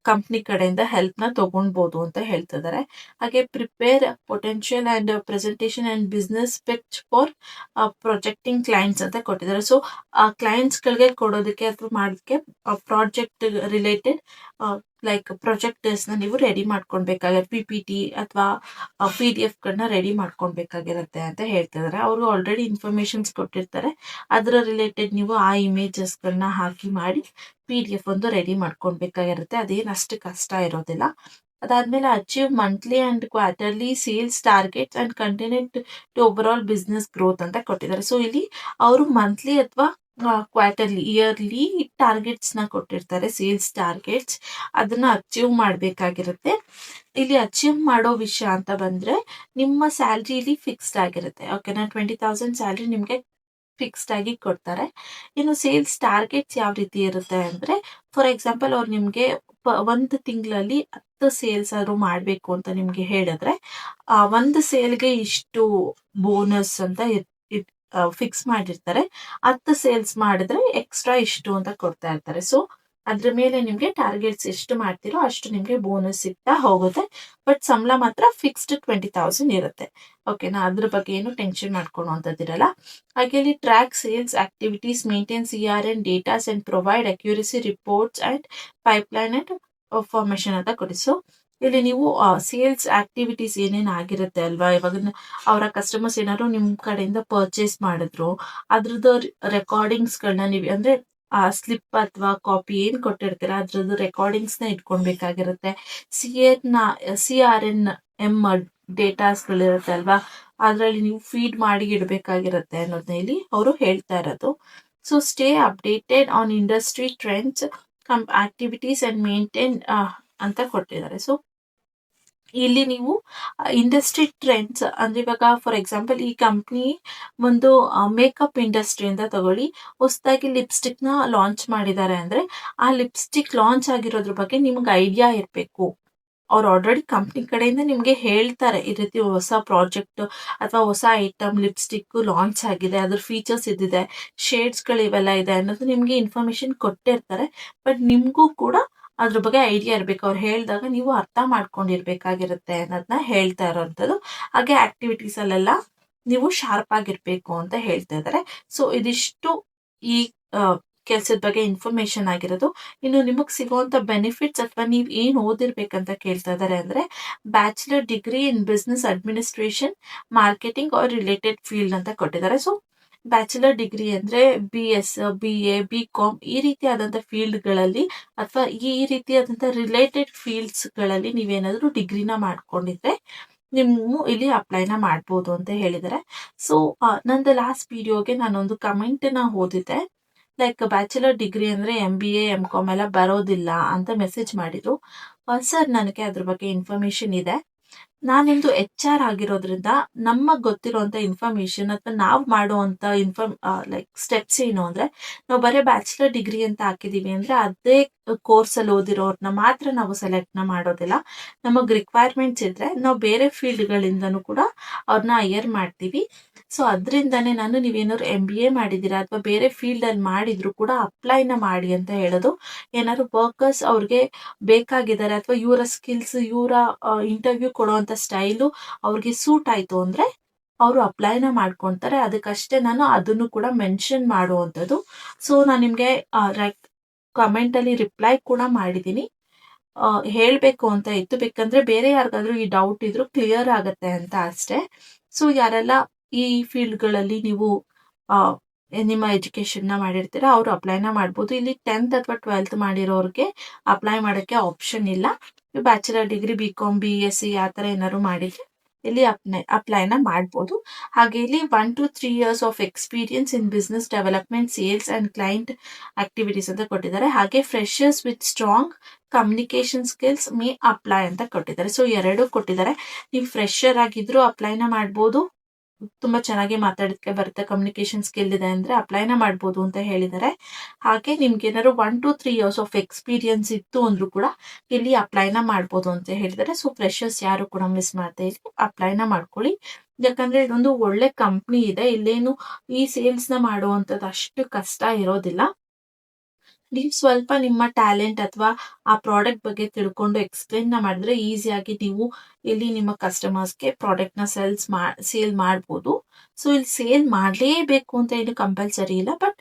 ಕಂಪ್ನಿ ಕಡೆಯಿಂದ ಹೆಲ್ಪ್ನ ತಗೊಳ್ಬೋದು ಅಂತ ಹೇಳ್ತಿದ್ದಾರೆ. ಹಾಗೆ prepare potential and presentation and business pitch for projecting clients ಅಂತ ಕೊಟ್ಟಿದ್ದಾರೆ. ಸೊ ಆ ಕ್ಲೈಂಟ್ಸ್ಗಳಿಗೆ ಕೊಡೋದಕ್ಕೆ ಅಥವಾ ಮಾಡೋದಕ್ಕೆ ಪ್ರಾಜೆಕ್ಟ್ ರಿಲೇಟೆಡ್ ಲೈಕ್ ಪ್ರೊಜೆಕ್ಟರ್ಸ್ನ ನೀವು ರೆಡಿ ಮಾಡ್ಕೊಳ್ಬೇಕಾಗಿರುತ್ತೆ. PPT ಅಥವಾ PDF ರೆಡಿ ಮಾಡ್ಕೊಳ್ಬೇಕಾಗಿರುತ್ತೆ ಅಂತ ಹೇಳ್ತಿದ್ದಾರೆ. ಅವರು ಆಲ್ರೆಡಿ ಇನ್ಫಾರ್ಮೇಶನ್ಸ್ ಕೊಟ್ಟಿರ್ತಾರೆ, ಅದರ ರಿಲೇಟೆಡ್ ನೀವು ಆ ಇಮೇಜಸ್ಗಳನ್ನ ಹಾಕಿ ಮಾಡಿ PDF ಒಂದು ರೆಡಿ ಮಾಡ್ಕೊಳ್ಬೇಕಾಗಿರುತ್ತೆ. ಅದೇನು ಅಷ್ಟು ಕಷ್ಟ ಇರೋದಿಲ್ಲ. ಅದಾದ್ಮೇಲೆ achieve monthly and quarterly sales targets and continue to over all business growth ಅಂತ ಕೊಟ್ಟಿದ್ದಾರೆ. ಸೊ ಇಲ್ಲಿ ಅವರು ಮಂತ್ಲಿ ಅಥವಾ ಕ್ವಾರ್ಟರ್ಲಿ, ಇಯರ್ಲಿ ಟಾರ್ಗೆಟ್ಸ್ನ ಕೊಟ್ಟಿರ್ತಾರೆ, ಸೇಲ್ಸ್ ಟಾರ್ಗೆಟ್ಸ್, ಅದನ್ನ ಅಚೀವ್ ಮಾಡಬೇಕಾಗಿರುತ್ತೆ. ಇಲ್ಲಿ ಅಚೀವ್ ಮಾಡೋ ವಿಷಯ ಅಂತ ಬಂದ್ರೆ ನಿಮ್ಮ ಸ್ಯಾಲ್ರಿಲಿ ಫಿಕ್ಸ್ಡ್ ಆಗಿರುತ್ತೆ. ಓಕೆನಾ, 20,000 ಸ್ಯಾಲ್ರಿ ನಿಮಗೆ ಫಿಕ್ಸ್ಡ್ ಆಗಿ ಕೊಡ್ತಾರೆ. ಇನ್ನು ಸೇಲ್ಸ್ ಟಾರ್ಗೆಟ್ಸ್ ಯಾವ ರೀತಿ ಇರುತ್ತೆ ಅಂದ್ರೆ, ಫಾರ್ ಎಕ್ಸಾಂಪಲ್ ಅವ್ರು ನಿಮಗೆ ಒಂದು ತಿಂಗಳಲ್ಲಿ 10 ಸೇಲ್ಸ್ ಆದ್ರೂ ಮಾಡಬೇಕು ಅಂತ ನಿಮ್ಗೆ ಹೇಳಿದ್ರೆ ಒಂದು ಸೇಲ್ಗೆ ಇಷ್ಟು ಬೋನಸ್ ಅಂತ ಫಿಕ್ಸ್ ಮಾಡಿರ್ತಾರೆ. 10 ಸೇಲ್ಸ್ ಮಾಡಿದ್ರೆ ಎಕ್ಸ್ಟ್ರಾ ಇಷ್ಟು ಅಂತ ಕೊಡ್ತಾ ಇರ್ತಾರೆ. ಸೊ ಅದ್ರ ಮೇಲೆ ನಿಮ್ಗೆ ಟಾರ್ಗೆಟ್ಸ್ ಎಷ್ಟು ಮಾಡ್ತೀರೋ ಅಷ್ಟು ನಿಮ್ಗೆ ಬೋನಸ್ ಸಿಗ್ತಾ ಹೋಗುತ್ತೆ. ಬಟ್ ಸಂಬಳ ಮಾತ್ರ ಫಿಕ್ಸ್ಡ್ 20,000 ಇರುತ್ತೆ. ಓಕೆನಾ, ಅದ್ರ ಬಗ್ಗೆ ಏನು ಟೆನ್ಷನ್ ಮಾಡ್ಕೊಳ್ಳುವಂಥದ್ದಿರಲ್ಲ. ಹಾಗೆ ಇಲ್ಲಿ track sales activities, maintain CRM datas and provide accuracy reports and pipeline and formation ಅಂತ ಕೊಡಿ. ಸೊ ಇಲ್ಲಿ ನೀವು ಸೇಲ್ಸ್ ಆಕ್ಟಿವಿಟೀಸ್ ಏನೇನು ಆಗಿರುತ್ತೆ ಅಲ್ವಾ, ಇವಾಗ ಅವರ ಕಸ್ಟಮರ್ಸ್ ಏನಾದ್ರು ನಿಮ್ಮ ಕಡೆಯಿಂದ ಪರ್ಚೇಸ್ ಮಾಡಿದ್ರು ಅದ್ರದ್ದು ರೆಕಾರ್ಡಿಂಗ್ಸ್ಗಳನ್ನ ನೀವು ಅಂದ್ರೆ ಸ್ಲಿಪ್ ಅಥವಾ ಕಾಪಿ ಏನು ಕೊಟ್ಟಿರ್ತೀರ ಅದ್ರದ್ದು ರೆಕಾರ್ಡಿಂಗ್ಸ್ನ ಇಟ್ಕೊಳ್ಬೇಕಾಗಿರುತ್ತೆ. CRM ಡೇಟಾಸ್ಗಳಿರುತ್ತೆ ಅಲ್ವಾ, ಅದರಲ್ಲಿ ನೀವು ಫೀಡ್ ಮಾಡಿ ಇಡಬೇಕಾಗಿರುತ್ತೆ ಅನ್ನೋದನ್ನ ಇಲ್ಲಿ ಅವರು ಹೇಳ್ತಾ ಇರೋದು. So stay updated on industry trends, activities and maintain ಅಂತ ಕೊಟ್ಟಿದ್ದಾರೆ. ಸೊ ಇಲ್ಲಿ ನೀವು ಇಂಡಸ್ಟ್ರಿ ಟ್ರೆಂಡ್ಸ್ ಅಂದ್ರೆ ಇವಾಗ ಫಾರ್ ಎಕ್ಸಾಂಪಲ್ ಈ ಕಂಪ್ನಿ ಒಂದು ಮೇಕಪ್ ಇಂಡಸ್ಟ್ರಿ ಅಂತ ತಗೊಳ್ಳಿ, ಹೊಸದಾಗಿ ಲಿಪ್ಸ್ಟಿಕ್ ನ ಲಾಂಚ್ ಮಾಡಿದ್ದಾರೆ ಅಂದ್ರೆ ಆ ಲಿಪ್ಸ್ಟಿಕ್ ಲಾಂಚ್ ಆಗಿರೋದ್ರ ಬಗ್ಗೆ ನಿಮ್ಗೆ ಐಡಿಯಾ ಇರಬೇಕು. ಅವ್ರು ಆಲ್ರೆಡಿ ಕಂಪ್ನಿ ಕಡೆಯಿಂದ ನಿಮ್ಗೆ ಹೇಳ್ತಾರೆ ಈ ರೀತಿ ಹೊಸ ಪ್ರಾಜೆಕ್ಟ್ ಅಥವಾ ಹೊಸ ಐಟಮ್ ಲಿಪ್ಸ್ಟಿಕ್ ಲಾಂಚ್ ಆಗಿದೆ, ಅದ್ರ ಫೀಚರ್ಸ್ ಇದಿದೆ, ಶೇಡ್ಸ್ ಗಳು ಇವೆಲ್ಲ ಇದೆ ಅನ್ನೋದು ನಿಮ್ಗೆ ಇನ್ಫಾರ್ಮೇಶನ್ ಕೊಟ್ಟಿರ್ತಾರೆ. ಬಟ್ ನಿಮ್ಗೂ ಕೂಡ ಅದ್ರ ಬಗ್ಗೆ ಐಡಿಯಾ ಇರ್ಬೇಕು. ಅವ್ರು ಹೇಳಿದಾಗ ನೀವು ಅರ್ಥ ಮಾಡ್ಕೊಂಡಿರ್ಬೇಕಾಗಿರುತ್ತೆ ಅನ್ನೋದನ್ನ ಹೇಳ್ತಾ ಇರೋಂಥದ್ದು. ಹಾಗೆ ಆಕ್ಟಿವಿಟೀಸ್ ಅಲ್ಲೆಲ್ಲ ನೀವು ಶಾರ್ಪ್ ಆಗಿರ್ಬೇಕು ಅಂತ ಹೇಳ್ತಾ ಇದ್ದಾರೆ. ಸೊ ಇದಿಷ್ಟು ಈ ಕೆಲ್ಸದ ಬಗ್ಗೆ ಇನ್ಫಾರ್ಮೇಶನ್ ಆಗಿರೋದು. ಇನ್ನು ನಿಮಗ್ ಸಿಗುವಂತ ಬೆನಿಫಿಟ್ಸ್ ಅಥವಾ ನೀವ್ ಏನ್ ಓದಿರ್ಬೇಕಂತ ಕೇಳ್ತಾ ಇದಾರೆ ಅಂದ್ರೆ, bachelor degree in business administration, marketing are related field ಅಂತ ಕೊಟ್ಟಿದ್ದಾರೆ. ಸೊ ಬ್ಯಾಚುಲರ್ ಡಿಗ್ರಿ ಅಂದ್ರೆ BS, BA, BCom ಈ ರೀತಿಯಾದಂತ ಫೀಲ್ಡ್ ಗಳಲ್ಲಿ ಅಥವಾ ಈ ರೀತಿಯಾದಂತ ರಿಲೇಟೆಡ್ ಫೀಲ್ಡ್ಸ್ ಗಳಲ್ಲಿ ನೀವೇನಾದ್ರೂ ಡಿಗ್ರಿನ ಮಾಡ್ಕೊಂಡಿದ್ರೆ ನೀವು ಇಲ್ಲಿ ಅಪ್ಲೈನ ಮಾಡ್ಬೋದು ಅಂತ ಹೇಳಿದ್ದಾರೆ. ಸೊ ನಂದು ಲಾಸ್ಟ್ ವಿಡಿಯೋಗೆ ನಾನೊಂದು ಕಮೆಂಟ್ ನ ಓದಿದ್ದೆ. ಲೈಕ್ ಬ್ಯಾಚುಲರ್ ಡಿಗ್ರಿ ಅಂದ್ರೆ MBA MCom ಎಲ್ಲ ಬರೋದಿಲ್ಲ ಅಂತ ಮೆಸೇಜ್ ಮಾಡಿದ್ರು. ಸರ್ ನನಗೆ ಅದ್ರ ಬಗ್ಗೆ ಇನ್ಫಾರ್ಮೇಶನ್ ಇದೆ. ನಾನೊಂದು HR ಆಗಿರೋದ್ರಿಂದ ನಮಗ್ ಗೊತ್ತಿರುವಂತ ಇನ್ಫಾರ್ಮೇಶನ್ ಅಥವಾ ನಾವು ಮಾಡುವಂತ ಲೈಕ್ ಸ್ಟೆಪ್ಸ್ ಏನು ಅಂದ್ರೆ, ನಾವು ಬರೀ ಬ್ಯಾಚುಲರ್ ಡಿಗ್ರಿ ಅಂತ ಹಾಕಿದೀವಿ ಅಂದ್ರೆ ಅದೇ ಕೋರ್ಸ್ ಅಲ್ಲಿ ಓದಿರೋರ್ನ ಮಾತ್ರ ನಾವು ಸೆಲೆಕ್ಟ್ ಮಾಡೋದಿಲ್ಲ. ನಮಗ್ ರಿಕ್ವೈರ್ಮೆಂಟ್ಸ್ ಇದ್ರೆ ನಾವು ಬೇರೆ ಫೀಲ್ಡ್ ಗಳಿಂದನೂ ಕೂಡ ಅವ್ರನ್ನ ಹೈಯರ್ ಮಾಡ್ತೀವಿ. ಸೊ ಅದ್ರಿಂದಾನೇ ನಾನು ನೀವೇನಾದ್ರು MBA ಮಾಡಿದೀರಾ ಅಥವಾ ಬೇರೆ ಫೀಲ್ಡ್ ಅಲ್ಲಿ ಮಾಡಿದ್ರು ಕೂಡ ಅಪ್ಲೈನ ಮಾಡಿ ಅಂತ ಹೇಳೋದು. ಏನಾದ್ರು ವರ್ಕರ್ಸ್ ಅವ್ರಿಗೆ ಬೇಕಾಗಿದ್ದಾರೆ ಅಥವಾ ಇವರ ಸ್ಕಿಲ್ಸ್, ಇವರ ಇಂಟರ್ವ್ಯೂ ಕೊಡುವಂತ ಸ್ಟೈಲು ಅವ್ರಿಗೆ ಸೂಟ್ ಆಯ್ತು ಅಂದ್ರೆ ಅವರು ಅಪ್ಲೈನ ಮಾಡ್ಕೊಂತಾರೆ. ಅದಕ್ಕಷ್ಟೇ ನಾನು ಅದನ್ನು ಕೂಡ ಮೆನ್ಷನ್ ಮಾಡುವಂಥದ್ದು. ಸೊ ನಾನು ನಿಮ್ಗೆ ಕಮೆಂಟ್ ಅಲ್ಲಿ ರಿಪ್ಲೈ ಕೂಡ ಮಾಡಿದ್ದೀನಿ. ಹೇಳ್ಬೇಕು ಅಂತ ಇತ್ತು, ಬೇಕಂದ್ರೆ ಬೇರೆ ಯಾರಿಗಾದ್ರೂ ಈ ಡೌಟ್ ಇದ್ರು ಕ್ಲಿಯರ್ ಆಗತ್ತೆ ಅಂತ ಅಷ್ಟೇ. ಸೊ ಯಾರೆಲ್ಲ ಈ ಫೀಲ್ಡ್ ಗಳಲ್ಲಿ ನೀವು ನಿಮ್ಮ ಎಜುಕೇಶನ್ ನ ಮಾಡಿರ್ತೀರಾ ಅವ್ರು ಅಪ್ಲೈನ ಮಾಡ್ಬೋದು. ಇಲ್ಲಿ 10th ಅಥವಾ 12th ಮಾಡಿರೋರ್ಗೆ ಅಪ್ಲೈ ಮಾಡಕ್ಕೆ ಆಪ್ಷನ್ ಇಲ್ಲ. ಬ್ಯಾಚುಲರ್ ಡಿಗ್ರಿ BCom BSc ಆ ತರ ಏನಾದ್ರು ಮಾಡಿದ್ರೆ ಇಲ್ಲಿ ಅಪ್ಲೈನ ಮಾಡ್ಬೋದು. ಹಾಗೆ ಇಲ್ಲಿ 1 to 3 years of experience in business development, sales and client activities ಅಂತ ಕೊಟ್ಟಿದ್ದಾರೆ. ಹಾಗೆ freshers with strong communication skills May apply ಅಂತ ಕೊಟ್ಟಿದ್ದಾರೆ. ಸೊ ಎರಡು ಕೊಟ್ಟಿದ್ದಾರೆ. ನೀವು ಫ್ರೆಶರ್ ಆಗಿದ್ರು ಅಪ್ಲೈನ ಮಾಡ್ಬೋದು, ತುಂಬಾ ಚೆನ್ನಾಗಿ ಮಾತಾಡೋದಕ್ಕೆ ಬರುತ್ತೆ, ಕಮ್ಯುನಿಕೇಶನ್ ಸ್ಕಿಲ್ ಇದೆ ಅಂದ್ರೆ ಅಪ್ಲೈನ ಮಾಡ್ಬೋದು ಅಂತ ಹೇಳಿದ್ದಾರೆ. ಹಾಗೆ ನಿಮ್ಗೆ ಏನಾದ್ರು 1 to 3 years ಆಫ್ ಎಕ್ಸ್ಪೀರಿಯನ್ಸ್ ಇತ್ತು ಅಂದ್ರೂ ಕೂಡ ಇಲ್ಲಿ ಅಪ್ಲೈನ ಮಾಡ್ಬೋದು ಅಂತ ಹೇಳಿದ್ದಾರೆ. ಸೊ ಫ್ರೆಶರ್ಸ್ ಯಾರು ಕೂಡ ಮಿಸ್ ಮಾಡ್ತಾ ಇಲ್ಲಿ ಅಪ್ಲೈನ ಮಾಡ್ಕೊಳ್ಳಿ. ಯಾಕಂದ್ರೆ ಇದೊಂದು ಒಳ್ಳೆ ಕಂಪ್ನಿ ಇದೆ. ಇಲ್ಲೇನು ಈ ಸೇಲ್ಸ್ ನ ಮಾಡುವಂತದ್ದು ಅಷ್ಟು ಕಷ್ಟ ಇರೋದಿಲ್ಲ. ನೀವು ಸ್ವಲ್ಪ ನಿಮ್ಮ ಟ್ಯಾಲೆಂಟ್ ಅಥವಾ ಆ ಪ್ರಾಡಕ್ಟ್ ಬಗ್ಗೆ ತಿಳ್ಕೊಂಡು ಎಕ್ಸ್ಪ್ಲೇನ್ ಮಾಡಿದ್ರೆ ಈಸಿಯಾಗಿ ನೀವು ಇಲ್ಲಿ ನಿಮ್ಮ ಕಸ್ಟಮರ್ಸ್ಗೆ ಪ್ರಾಡಕ್ಟ್ ನ ಸೇಲ್ ಮಾಡ್ಬೋದು. ಸೊ ಇಲ್ಲಿ ಸೇಲ್ ಮಾಡಲೇಬೇಕು ಅಂತ ಏನು ಕಂಪಲ್ಸರಿ ಇಲ್ಲ, ಬಟ್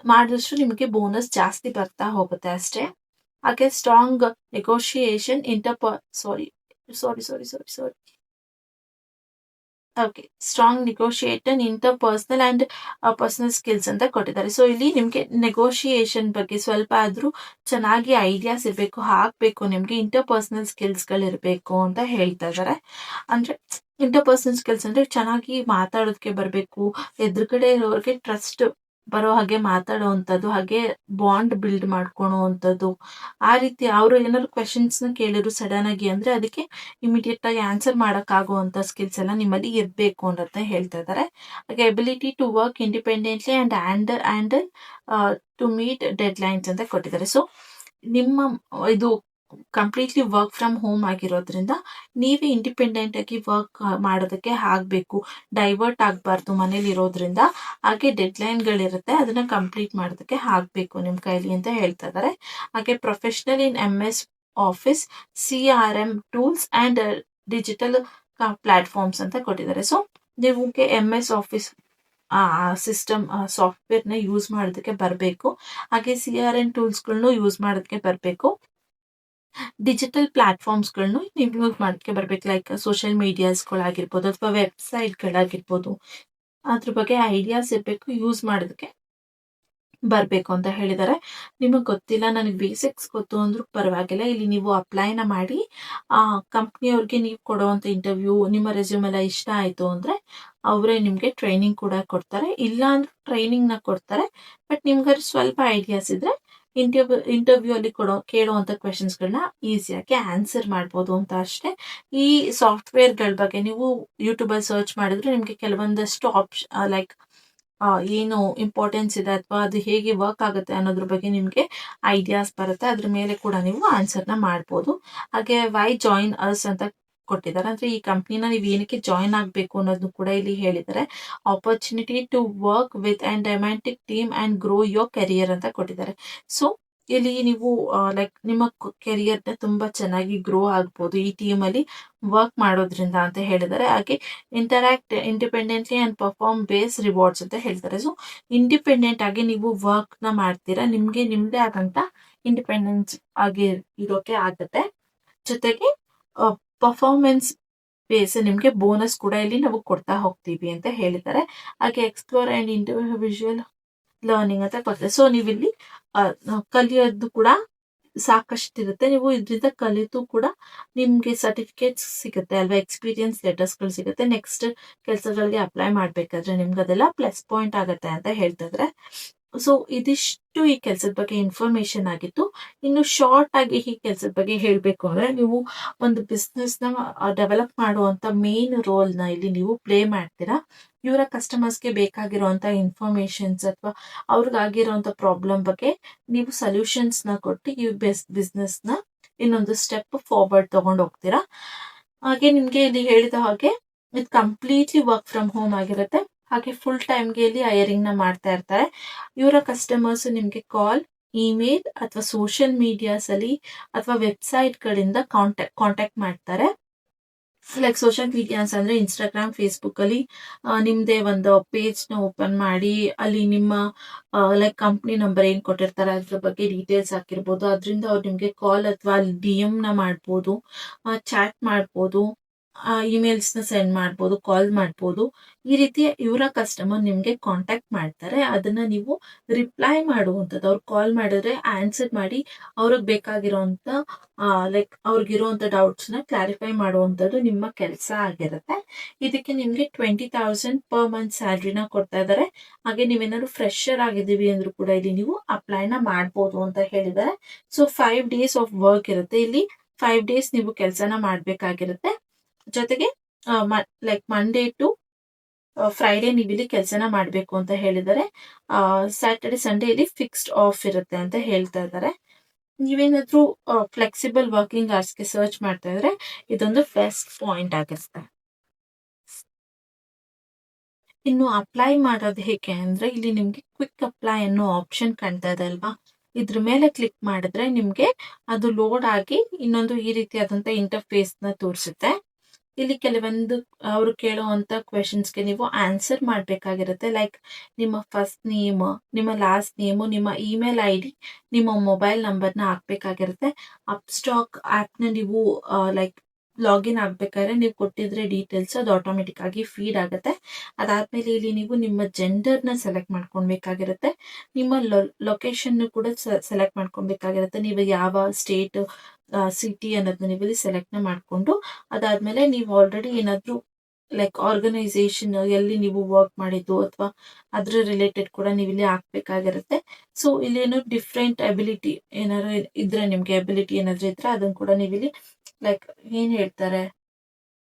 ಮಾಡಿದಷ್ಟು ನಿಮಗೆ ಬೋನಸ್ ಜಾಸ್ತಿ ಬರ್ತಾ ಹೋಗುತ್ತೆ ಅಷ್ಟೇ. ಹಾಗೆ strong negotiation sorry sorry sorry sorry sorry okay, strong negotiator interpersonal and personal skills ಅಂತ ಕೊಟ್ಟಿದ್ದಾರೆ. ಸೊ ಇಲ್ಲಿ ನಿಮ್ಗೆ ನೆಗೋಷಿಯೇಷನ್ ಬಗ್ಗೆ ಸ್ವಲ್ಪ ಆದ್ರೂ ಚೆನ್ನಾಗಿ ಐಡಿಯಾಸ್ ಇರಬೇಕು, ಹಾಕ್ಬೇಕು, ನಿಮ್ಗೆ ಇಂಟರ್ಪರ್ಸನಲ್ ಸ್ಕಿಲ್ಸ್ ಗಳು ಇರಬೇಕು ಅಂತ ಹೇಳ್ತಾ ಇದಾರೆ. ಅಂದ್ರೆ ಇಂಟರ್ಪರ್ಸನಲ್ ಸ್ಕಿಲ್ಸ್ ಅಂದ್ರೆ ಚೆನ್ನಾಗಿ ಮಾತಾಡೋದಕ್ಕೆ ಬರಬೇಕು, ಎದುರುಗಡೆ ಇರೋರಿಗೆ ಟ್ರಸ್ಟ್ ಬರೋ ಹಾಗೆ ಮಾತಾಡುವಂಥದ್ದು, ಹಾಗೆ ಬಾಂಡ್ ಬಿಲ್ಡ್ ಮಾಡ್ಕೊಳೋವಂಥದ್ದು. ಆ ರೀತಿ ಅವರು ಏನಾದ್ರು ಕ್ವೆಶನ್ಸ್ ನ ಕೇಳಿದ್ರು ಸಡನ್ ಆಗಿ ಅಂದ್ರೆ ಅದಕ್ಕೆ ಇಮಿಡಿಯೇಟ್ ಆಗಿ ಆನ್ಸರ್ ಮಾಡಕ್ ಆಗುವಂತ ಸ್ಕಿಲ್ಸ್ ಎಲ್ಲ ನಿಮ್ಮಲ್ಲಿ ಇರ್ಬೇಕು ಅಂತ ಹೇಳ್ತಾ ಇದ್ದಾರೆ. ಹಾಗೆ ability to work independently and handle to meet deadlines ಅಂತ ಕೊಟ್ಟಿದ್ದಾರೆ. ಸೊ ನಿಮ್ಮ ಇದು ಕಂಪ್ಲೀಟ್ಲಿ ವರ್ಕ್ ಫ್ರಮ್ ಹೋಮ್ ಆಗಿರೋದ್ರಿಂದ ನೀವೇ ಇಂಡಿಪೆಂಡೆಂಟ್ ಆಗಿ ವರ್ಕ್ ಮಾಡೋದಕ್ಕೆ ಆಗ್ಬೇಕು, ಡೈವರ್ಟ್ ಆಗ್ಬಾರ್ದು ಮನೇಲಿ ಇರೋದ್ರಿಂದ. ಹಾಗೆ ಡೆಡ್ ಲೈನ್ ಗಳಿರುತ್ತೆ, ಅದನ್ನ ಕಂಪ್ಲೀಟ್ ಮಾಡೋದಕ್ಕೆ ಆಗ್ಬೇಕು ನಿಮ್ ಕೈಲಿ ಅಂತ ಹೇಳ್ತಾ ಇದ್ದಾರೆ. ಹಾಗೆ professional in MS office, CRM tools and digital platforms ಅಂತ ಕೊಟ್ಟಿದ್ದಾರೆ. ಸೊ ನಿಮಗೆ MS ಆಫೀಸ್ ಸಿಸ್ಟಮ್ ಸಾಫ್ಟ್ವೇರ್ ನ ಯೂಸ್ ಮಾಡೋದಕ್ಕೆ ಬರಬೇಕು. ಹಾಗೆ CRM ಟೂಲ್ಸ್ ಗಳನ್ನು ಯೂಸ್ ಮಾಡೋದಕ್ಕೆ ಬರಬೇಕು. ಡಿಜಿಟಲ್ ಪ್ಲಾಟ್ಫಾರ್ಮ್ಸ್ ಗಳನ್ನು ನೀವು ಯೂಸ್ ಮಾಡೋದಕ್ಕೆ ಬರ್ಬೇಕು. ಲೈಕ್ ಸೋಷಿಯಲ್ ಮೀಡಿಯಾಸ್ಗಳಾಗಿರ್ಬೋದು ಅಥವಾ ವೆಬ್ಸೈಟ್ಗಳಾಗಿರ್ಬೋದು, ಅದ್ರ ಬಗ್ಗೆ ಐಡಿಯಾಸ್ ಇರಬೇಕು, ಯೂಸ್ ಮಾಡೋದಕ್ಕೆ ಬರ್ಬೇಕು ಅಂತ ಹೇಳಿದ್ದಾರೆ. ನಿಮಗೆ ಗೊತ್ತಿಲ್ಲ, ನನಗೆ ಬೇಸಿಕ್ಸ್ ಗೊತ್ತು ಅಂದ್ರೂ ಪರವಾಗಿಲ್ಲ, ಇಲ್ಲಿ ನೀವು ಅಪ್ಲೈನ ಮಾಡಿ ಆ ಕಂಪ್ನಿಯವ್ರಿಗೆ ನೀವು ಕೊಡುವಂತ ಇಂಟರ್ವ್ಯೂ ನಿಮ್ಮ ರೆಸ್ಯೂಮ್ ಎಲ್ಲ ಇಷ್ಟ ಆಯ್ತು ಅಂದ್ರೆ ಅವರೇ ನಿಮ್ಗೆ ಟ್ರೈನಿಂಗ್ ಕೂಡ ಕೊಡ್ತಾರೆ. ಇಲ್ಲ ಅಂದ್ರೆ ಟ್ರೈನಿಂಗ್ ನ ಕೊಡ್ತಾರೆ, ಬಟ್ ನಿಮ್ಗೆ ಸ್ವಲ್ಪ ಐಡಿಯಾಸ್ ಇದ್ರೆ ಇಂಟರ್ವ್ಯೂ ಅಲ್ಲಿ ಕೇಳುವಂತ ಕ್ವೆಶನ್ಸ್ಗಳನ್ನ ಈಸಿಯಾಗಿ ಆನ್ಸರ್ ಮಾಡ್ಬೋದು ಅಂತ ಅಷ್ಟೇ. ಈ ಸಾಫ್ಟ್ವೇರ್ಗಳ ಬಗ್ಗೆ ನೀವು ಯೂಟ್ಯೂಬಲ್ಲಿ ಸರ್ಚ್ ಮಾಡಿದ್ರೆ ನಿಮಗೆ ಕೆಲವೊಂದಷ್ಟು ಲೈಕ್ ಏನು ಇಂಪಾರ್ಟೆನ್ಸ್ ಇದೆ ಅಥವಾ ಅದು ಹೇಗೆ ವರ್ಕ್ ಆಗುತ್ತೆ ಅನ್ನೋದ್ರ ಬಗ್ಗೆ ನಿಮಗೆ ಐಡಿಯಾಸ್ ಬರುತ್ತೆ. ಅದ್ರ ಮೇಲೆ ಕೂಡ ನೀವು ಆನ್ಸರ್ನ ಮಾಡ್ಬೋದು. ಹಾಗೆ ವೈ ಜಾಯಿನ್ ಅಸ್ ಅಂತ ಕೊಟ್ಟಿದ್ದಾರೆ. ಅಂದ್ರೆ ಈ ಕಂಪ್ನಿನ ನೀವು ಏನಕ್ಕೆ ಜಾಯಿನ್ ಆಗಬೇಕು ಅನ್ನೋದನ್ನು ಕೂಡ ಇಲ್ಲಿ ಹೇಳಿದ್ದಾರೆ. Opportunity to work with and dynamic team and grow your career ಅಂತ ಕೊಟ್ಟಿದ್ದಾರೆ. ಸೊ ಇಲ್ಲಿ ನೀವು ಲೈಕ್ ನಿಮ್ಮ ಕೆರಿಯರ್ನ ತುಂಬಾ ಚೆನ್ನಾಗಿ ಗ್ರೋ ಆಗ್ಬೋದು ಈ ಟೀಮ್ ಅಲ್ಲಿ ವರ್ಕ್ ಮಾಡೋದ್ರಿಂದ ಅಂತ ಹೇಳಿದ್ದಾರೆ. ಹಾಗೆ interact independently and perform base rewards ಅಂತ ಹೇಳ್ತಾರೆ. ಸೊ ಇಂಡಿಪೆಂಡೆಂಟ್ ಆಗಿ ನೀವು ವರ್ಕ್ ನ ಮಾಡ್ತೀರಾ, ನಿಮ್ಗೆ ನಿಮ್ದೇ ಆದಂತ ಇಂಡಿಪೆಂಡೆನ್ಸ್ ಆಗಿ ಇರೋಕೆ ಆಗುತ್ತೆ. ಜೊತೆಗೆ ಪರ್ಫಾರ್ಮೆನ್ಸ್ ಬೇಸ್ ನಿಮ್ಗೆ ಬೋನಸ್ ಕೂಡ ಇಲ್ಲಿ ನಾವು ಕೊಡ್ತಾ ಹೋಗ್ತೀವಿ ಅಂತ ಹೇಳಿದ್ದಾರೆ. ಹಾಗೆ ಎಕ್ಸ್ಪ್ಲೋರ್ ಅಂಡ್ ಇಂಡಿವಿಜುವಲ್ ಲರ್ನಿಂಗ್ ಅಂತ ಕೊಡ್ತಾರೆ. ಸೊ ನೀವು ಇಲ್ಲಿ ಕಲಿಯೋದು ಕೂಡ ಸಾಕಷ್ಟು ಇರುತ್ತೆ. ನೀವು ಇದರಿಂದ ಕಲಿತು ಕೂಡ ನಿಮ್ಗೆ ಸರ್ಟಿಫಿಕೇಟ್ಸ್ ಸಿಗುತ್ತೆ ಅಲ್ವಾ, ಎಕ್ಸ್ಪೀರಿಯನ್ಸ್ ಲೆಟರ್ಸ್ಗಳು ಸಿಗುತ್ತೆ. ನೆಕ್ಸ್ಟ್ ಕೆಲಸಗಳಿಗೆ ಅಪ್ಲೈ ಮಾಡ್ಬೇಕಾದ್ರೆ ನಿಮ್ಗೆ ಅದೆಲ್ಲ ಪ್ಲಸ್ ಪಾಯಿಂಟ್ ಆಗುತ್ತೆ ಅಂತ ಹೇಳ್ತಿದ್ರೆ. ಸೊ ಇದಿಷ್ಟು ಈ ಕೆಲಸದ ಬಗ್ಗೆ ಇನ್ಫಾರ್ಮೇಶನ್ ಆಗಿತ್ತು. ಇನ್ನು ಶಾರ್ಟ್ ಆಗಿ ಈ ಕೆಲಸದ ಬಗ್ಗೆ ಹೇಳ್ಬೇಕು ಅಂದ್ರೆ, ನೀವು ಒಂದು ಬಿಸ್ನೆಸ್ ನ ಡೆವಲಪ್ ಮಾಡುವಂತ ಮೇನ್ ರೋಲ್ ನ ಇಲ್ಲಿ ನೀವು ಪ್ಲೇ ಮಾಡ್ತೀರಾ. ಇವರ ಕಸ್ಟಮರ್ಸ್ಗೆ ಬೇಕಾಗಿರುವಂತ ಇನ್ಫಾರ್ಮೇಶನ್ಸ್ ಅಥವಾ ಅವ್ರಿಗಾಗಿರುವಂತ ಪ್ರಾಬ್ಲಮ್ ಬಗ್ಗೆ ನೀವು ಸೊಲ್ಯೂಷನ್ಸ್ ನ ಕೊಟ್ಟು ಈ ಬಿಸ್ನೆಸ್ ನ ಇನ್ನೊಂದು ಸ್ಟೆಪ್ ಫಾರ್ವರ್ಡ್ ತಗೊಂಡು ಹೋಗ್ತೀರಾ. ಹಾಗೆ ನಿಮ್ಗೆ ಇಲ್ಲಿ ಹೇಳಿದ ಹಾಗೆ ಇದು ಕಂಪ್ಲೀಟ್ಲಿ ವರ್ಕ್ ಫ್ರಮ್ ಹೋಮ್ ಆಗಿರುತ್ತೆ. ಹಾಗೆ ಫುಲ್ ಟೈಮ್ಗೆ ಇಲ್ಲಿ ಹೈರಿಂಗ್ ನ ಮಾಡ್ತಾ ಇರ್ತಾರೆ. ಇವರ ಕಸ್ಟಮರ್ಸ್ ನಿಮ್ಗೆ ಕಾಲ್, ಇಮೇಲ್ ಅಥವಾ ಸೋಷಿಯಲ್ ಮೀಡಿಯಾಸ್ ಅಲ್ಲಿ ಅಥವಾ ವೆಬ್ಸೈಟ್ ಗಳಿಂದ ಕಾಂಟ್ಯಾಕ್ಟ್ ಮಾಡ್ತಾರೆ. ಲೈಕ್ ಸೋಷಿಯಲ್ ಮೀಡಿಯಾಸ್ ಅಂದ್ರೆ ಇನ್ಸ್ಟಾಗ್ರಾಮ್, ಫೇಸ್ಬುಕ್ ಅಲ್ಲಿ ನಿಮ್ದೇ ಒಂದು ಪೇಜ್ ನ ಓಪನ್ ಮಾಡಿ ಅಲ್ಲಿ ನಿಮ್ಮ ಲೈಕ್ ಕಂಪ್ನಿ ನಂಬರ್ ಏನ್ ಕೊಟ್ಟಿರ್ತಾರೆ ಅದ್ರ ಬಗ್ಗೆ ಡೀಟೇಲ್ಸ್ ಹಾಕಿರ್ಬೋದು. ಅದರಿಂದ ಅವ್ರು ನಿಮ್ಗೆ ಕಾಲ್ ಅಥವಾ ಅಲ್ಲಿ DM ನ ಮಾಡ್ಬೋದು, ಚಾಟ್ ಮಾಡ್ಬೋದು, ಇಮೇಲ್ಸ್ ನ ಸೆಂಡ್ ಮಾಡ್ಬೋದು, ಕಾಲ್ ಮಾಡ್ಬೋದು. ಈ ರೀತಿ ಇವರ ಕಸ್ಟಮರ್ ನಿಮ್ಗೆ ಕಾಂಟ್ಯಾಕ್ಟ್ ಮಾಡ್ತಾರೆ. ಅದನ್ನ ನೀವು ರಿಪ್ಲೈ ಮಾಡುವಂಥದ್ದು. ಅವ್ರು ಕಾಲ್ ಮಾಡಿದ್ರೆ ಆನ್ಸರ್ ಮಾಡಿ ಅವ್ರಿಗೆ ಬೇಕಾಗಿರೋಂಥ ಲೈಕ್ ಅವ್ರಿಗಿರುವಂಥ ಡೌಟ್ಸ್ ನ ಕ್ಲಾರಿಫೈ ಮಾಡುವಂಥದ್ದು ನಿಮ್ಮ ಕೆಲಸ ಆಗಿರುತ್ತೆ. ಇದಕ್ಕೆ ನಿಮ್ಗೆ 20,000 ಪರ್ ಮಂತ್ ಸ್ಯಾಲ್ರಿನ ಕೊಡ್ತಾ ಇದ್ದಾರೆ. ಹಾಗೆ ನೀವೇನಾದ್ರು ಫ್ರೆಶರ್ ಆಗಿದ್ದೀವಿ ಅಂದ್ರೂ ಕೂಡ ಇಲ್ಲಿ ನೀವು ಅಪ್ಲೈನ ಮಾಡ್ಬೋದು ಅಂತ ಹೇಳಿದ್ದಾರೆ. ಸೊ 5 days ಆಫ್ ವರ್ಕ್ ಇರುತ್ತೆ. ಇಲ್ಲಿ 5 days ನೀವು ಕೆಲಸನ ಮಾಡ್ಬೇಕಾಗಿರುತ್ತೆ. ಜೊತೆಗೆ ಲೈಕ್ ಮಂಡೇ ಟು ಫ್ರೈಡೇ ನೀವು ಇಲ್ಲಿ ಕೆಲಸನ ಮಾಡ್ಬೇಕು ಅಂತ ಹೇಳಿದ್ದಾರೆ. ಸ್ಯಾಟರ್ಡೆ ಸಂಡೇ ಇಲ್ಲಿ ಫಿಕ್ಸ್ಡ್ ಆಫ್ ಇರುತ್ತೆ ಅಂತ ಹೇಳ್ತಾ ಇದ್ದಾರೆ. ನೀವೇನಾದ್ರೂ ಫ್ಲೆಕ್ಸಿಬಲ್ ವರ್ಕಿಂಗ್ ಅವರ್ಸ್ಗೆ ಸರ್ಚ್ ಮಾಡ್ತಾ ಇದ್ರೆ ಇದೊಂದು ಬೆಸ್ಟ್ ಪಾಯಿಂಟ್ ಆಗಿರುತ್ತೆ. ಇನ್ನು ಅಪ್ಲೈ ಮಾಡೋದು ಹೇಗೆ ಅಂದ್ರೆ, ಇಲ್ಲಿ ನಿಮ್ಗೆ ಕ್ವಿಕ್ ಅಪ್ಲೈ ಅನ್ನೋ ಆಪ್ಷನ್ ಕಾಣ್ತಾ ಇದೆ ಅಲ್ವಾ, ಇದ್ರ ಮೇಲೆ ಕ್ಲಿಕ್ ಮಾಡಿದ್ರೆ ನಿಮ್ಗೆ ಅದು ಲೋಡ್ ಆಗಿ ಇನ್ನೊಂದು ಈ ರೀತಿಯಾದಂತ ಇಂಟರ್ಫೇಸ್ ನ ತೋರಿಸುತ್ತೆ. ಇಲ್ಲಿ ಕೆಲವೊಂದು ಅವರು ಕೇಳುವಂತ ಕ್ವೆಶನ್ಸ್ಗೆ ನೀವು ಆನ್ಸರ್ ಮಾಡ್ಬೇಕಾಗಿರುತ್ತೆ. ಲೈಕ್ ನಿಮ್ಮ ಫಸ್ಟ್ ನೇಮ್, ನಿಮ್ಮ ಲಾಸ್ಟ್ ನೇಮು, ನಿಮ್ಮ ಇಮೇಲ್ ID, ನಿಮ್ಮ ಮೊಬೈಲ್ ನಂಬರ್ನ ಹಾಕ್ಬೇಕಾಗಿರುತ್ತೆ. ಅಪ್ಸ್ಟಾಕ್ ಆಪ್ ನ ನೀವು ಲೈಕ್ ಲಾಗಿನ್ ಆಗ್ಬೇಕಾದ್ರೆ ನೀವು ಕೊಟ್ಟಿದ್ರೆ ಡೀಟೇಲ್ಸ್ ಅದು ಆಟೋಮೆಟಿಕ್ ಆಗಿ ಫೀಡ್ ಆಗುತ್ತೆ. ಅದಾದ್ಮೇಲೆ ಇಲ್ಲಿ ನೀವು ನಿಮ್ಮ ಜೆಂಡರ್ ನ ಸೆಲೆಕ್ಟ್ ಮಾಡ್ಕೊಳ್ಬೇಕಾಗಿರುತ್ತೆ. ನಿಮ್ಮ ಲೊಕೇಶನ್ ಕೂಡ ಸೆಲೆಕ್ಟ್ ಮಾಡ್ಕೊಳ್ಬೇಕಾಗಿರುತ್ತೆ. ನೀವು ಯಾವ ಸ್ಟೇಟ್, ಸಿಟಿ ಅನ್ನೋದನ್ನ ನೀವು ಇಲ್ಲಿ ಸೆಲೆಕ್ಟ್ ನ ಮಾಡ್ಕೊಂಡು, ಅದಾದ್ಮೇಲೆ ನೀವು ಆಲ್ರೆಡಿ ಏನಾದ್ರು ಲೈಕ್ ಆರ್ಗನೈಸೇಷನ್ ಎಲ್ಲಿ ನೀವು ವರ್ಕ್ ಮಾಡಿದ್ದು ಅಥವಾ ಅದ್ರ ರಿಲೇಟೆಡ್ ಕೂಡ ನೀವು ಇಲ್ಲಿ ಹಾಕ್ಬೇಕಾಗಿರುತ್ತೆ. ಸೊ ಇಲ್ಲಿ ಏನೋ ಡಿಫ್ರೆಂಟ್ ಅಬಿಲಿಟಿ ಏನಾದ್ರು ಇದ್ರೆ, ನಿಮ್ಗೆ ಅಬಿಲಿಟಿ ಏನಾದ್ರು ಇದ್ರೆ ಅದನ್ನ ಕೂಡ ನೀವು ಇಲ್ಲಿ ಲೈಕ್ ಏನ್ ಹೇಳ್ತಾರೆ,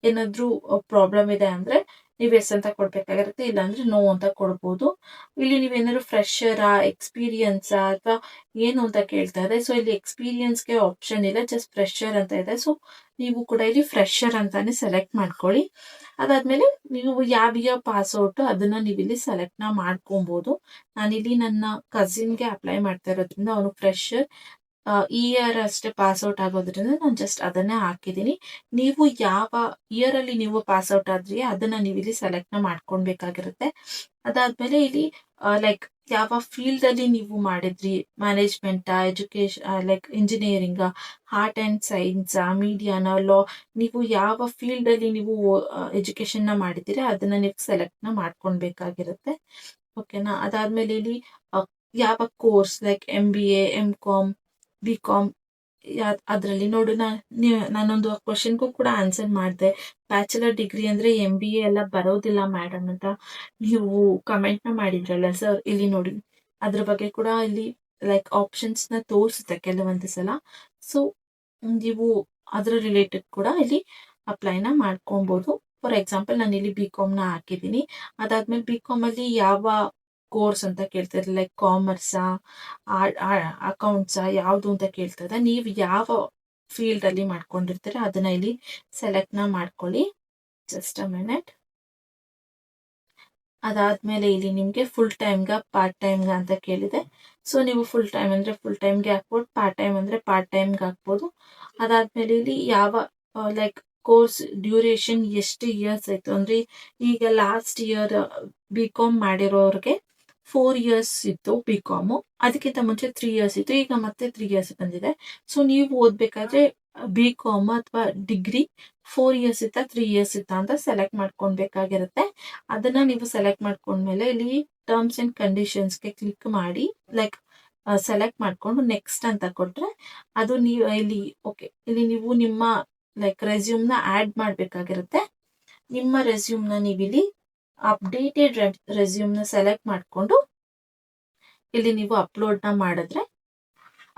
ಏನಾದ್ರೂ ಪ್ರಾಬ್ಲಮ್ ಇದೆ ಅಂದ್ರೆ ನೀವು ಎಸ್ ಅಂತ ಕೊಡ್ಬೇಕಾಗಿರುತ್ತೆ, ಇಲ್ಲಾಂದ್ರೆ ನೋ ಅಂತ ಕೊಡ್ಬೋದು. ಇಲ್ಲಿ ನೀವೇನಾದ್ರು ಫ್ರೆಶರ್, ಎಕ್ಸ್ಪೀರಿಯನ್ಸ್ ಅಥವಾ ಏನು ಅಂತ ಕೇಳ್ತಾರೆ. ಸೊ ಇಲ್ಲಿ ಎಕ್ಸ್ಪೀರಿಯನ್ಸ್ಗೆ ಆಪ್ಷನ್ ಇಲ್ಲ, ಜಸ್ಟ್ ಫ್ರೆಶರ್ ಅಂತ ಇದೆ. ಸೊ ನೀವು ಕೂಡ ಇಲ್ಲಿ ಫ್ರೆಶರ್ ಅಂತಾನೆ ಸೆಲೆಕ್ಟ್ ಮಾಡ್ಕೊಳ್ಳಿ. ಅದಾದ್ಮೇಲೆ ನೀವು ಯಾವ ಪಾಸ್ಔಟ್ ಅದನ್ನ ನೀವು ಇಲ್ಲಿ ಸೆಲೆಕ್ಟ್ ನ ಮಾಡ್ಕೊಬಹುದು. ನಾನಿಲ್ಲಿ ನನ್ನ ಕಸಿನ್ಗೆ ಅಪ್ಲೈ ಮಾಡ್ತಾ ಇರೋದ್ರಿಂದ ಅವನು ಫ್ರೆಶರ್, ಈ ಇಯರ್ ಅಷ್ಟೇ ಪಾಸ್ಔಟ್ ಆಗೋದ್ರಿಂದ ನಾನು ಜಸ್ಟ್ ಅದನ್ನೇ ಹಾಕಿದ್ದೀನಿ. ನೀವು ಯಾವ ಇಯರ್ ಅಲ್ಲಿ ನೀವು ಪಾಸ್ಔಟ್ ಆದ್ರಿ ಅದನ್ನ ನೀವು ಇಲ್ಲಿ ಸೆಲೆಕ್ಟ್ ನ ಮಾಡ್ಕೊಳ್ಬೇಕಾಗಿರುತ್ತೆ. ಅದಾದ್ಮೇಲೆ ಇಲ್ಲಿ ಲೈಕ್ ಯಾವ ಫೀಲ್ಡ್ ಅಲ್ಲಿ ನೀವು ಮಾಡಿದ್ರಿ, management, education like engineering, art and science, ಮೀಡಿಯಾನ, ಲಾ, ನೀವು ಯಾವ ಫೀಲ್ಡ್ ಅಲ್ಲಿ ನೀವು ಎಜುಕೇಶನ್ ನ ಮಾಡಿದ್ದೀರಾ ಅದನ್ನ ನೀವು ಸೆಲೆಕ್ಟ್ ನ ಮಾಡ್ಕೊಳ್ಬೇಕಾಗಿರುತ್ತೆ. ಓಕೆನಾ. ಅದಾದ್ಮೇಲೆ ಇಲ್ಲಿ ಯಾವ course like MBA, MCom, BCom ಅದ್ರಲ್ಲಿ ನೋಡು, ನಾನೊಂದು ಕ್ವಶನ್ಗೂ ಕೂಡ ಆನ್ಸರ್ ಮಾಡಿದೆ. ಬ್ಯಾಚುಲರ್ ಡಿಗ್ರಿ ಅಂದ್ರೆ MBA ಎಲ್ಲ ಬರೋದಿಲ್ಲ ಮೇಡಮ್ ಅಂತ ನೀವು ಕಮೆಂಟ್ ನ ಮಾಡಿದ್ರಲ್ಲ ಸರ್, ಇಲ್ಲಿ ನೋಡಿ ಅದ್ರ ಬಗ್ಗೆ ಕೂಡ ಇಲ್ಲಿ ಲೈಕ್ ಆಪ್ಷನ್ಸ್ನ ತೋರಿಸುತ್ತೆ ಕೆಲವೊಂದು ಸಲ. ಸೊ ನೀವು ಅದರ ರಿಲೇಟೆಡ್ ಕೂಡ ಇಲ್ಲಿ ಅಪ್ಲೈನ ಮಾಡ್ಕೊಬೋದು. ಫಾರ್ ಎಕ್ಸಾಂಪಲ್ ನಾನು ಇಲ್ಲಿ BComನ ಹಾಕಿದ್ದೀನಿ. ಅದಾದ್ಮೇಲೆ BComಲ್ಲಿ ಯಾವ ಕೋರ್ಸ್ ಅಂತ ಕೇಳ್ತಾರೆ, ಲೈಕ್ ಕಾಮರ್ಸಾ, ಅಕೌಂಟ್ಸಾ, ಯಾವುದು ಅಂತ ಕೇಳ್ತದೆ. ನೀವು ಯಾವ ಫೀಲ್ಡ್ ಅಲ್ಲಿ ಮಾಡ್ಕೊಂಡಿರ್ತೀರ ಅದನ್ನ ಇಲ್ಲಿ ಸೆಲೆಕ್ಟ್ನ ಮಾಡ್ಕೊಳ್ಳಿ. Just a minute. ಅದಾದ್ಮೇಲೆ ಇಲ್ಲಿ ನಿಮಗೆ ಫುಲ್ ಟೈಮ್ಗ ಪಾರ್ಟ್ ಟೈಮ್ಗ ಅಂತ ಕೇಳಿದೆ. ಸೊ ನೀವು ಫುಲ್ ಟೈಮ್ ಅಂದ್ರೆ ಫುಲ್ ಟೈಮ್ಗೆ ಹಾಕ್ಬೋದು, ಪಾರ್ಟ್ ಟೈಮ್ ಅಂದ್ರೆ ಪಾರ್ಟ್ ಟೈಮ್ಗೆ ಹಾಕ್ಬೋದು. ಅದಾದ್ಮೇಲೆ ಇಲ್ಲಿ ಯಾವ ಲೈಕ್ ಕೋರ್ಸ್ ಡ್ಯೂರೇಷನ್ ಎಷ್ಟು ಇಯರ್ಸ್ ಆಯ್ತು ಅಂದ್ರೆ, ಈಗ ಲಾಸ್ಟ್ ಇಯರ್ BCom ಮಾಡಿರೋರಿಗೆ 4 years ಇತ್ತು BCom, ಅದಕ್ಕಿಂತ ಮುಂಚೆ 3 years ಇತ್ತು, ಈಗ ಮತ್ತೆ 3 years ಬಂದಿದೆ. ಸೊ ನೀವು ಓದ್ಬೇಕಾದ್ರೆ BCom ಅಥವಾ ಡಿಗ್ರಿ 4 years ಇತ್ತಾ 3 years ಇತ್ತಾ ಅಂತ ಸೆಲೆಕ್ಟ್ ಮಾಡ್ಕೊಳ್ಬೇಕಾಗಿರುತ್ತೆ. ಅದನ್ನ ನೀವು ಸೆಲೆಕ್ಟ್ ಮಾಡ್ಕೊಂಡ್ಮೇಲೆ ಇಲ್ಲಿ ಟರ್ಮ್ಸ್ ಅಂಡ್ ಕಂಡೀಷನ್ಸ್ಗೆ ಕ್ಲಿಕ್ ಮಾಡಿ ಲೈಕ್ ಸೆಲೆಕ್ಟ್ ಮಾಡ್ಕೊಂಡು ನೆಕ್ಸ್ಟ್ ಅಂತ ಕೊಟ್ರೆ ಅದು ನೀವು ಇಲ್ಲಿ ಓಕೆ, ಇಲ್ಲಿ ನೀವು ನಿಮ್ಮ ಲೈಕ್ ರೆಸ್ಯೂಮ್ನ ಆ್ಯಡ್ ಮಾಡಬೇಕಾಗಿರುತ್ತೆ. ನಿಮ್ಮ ರೆಸ್ಯೂಮ್ನ ನೀವು ಇಲ್ಲಿ ಅಪ್ಡೇಟೆಡ್ ರೆಸ್ಯೂಮ್ನ ಸೆಲೆಕ್ಟ್ ಮಾಡಿಕೊಂಡು ಇಲ್ಲಿ ನೀವು ಅಪ್ಲೋಡ್ನ ಮಾಡಿದ್ರೆ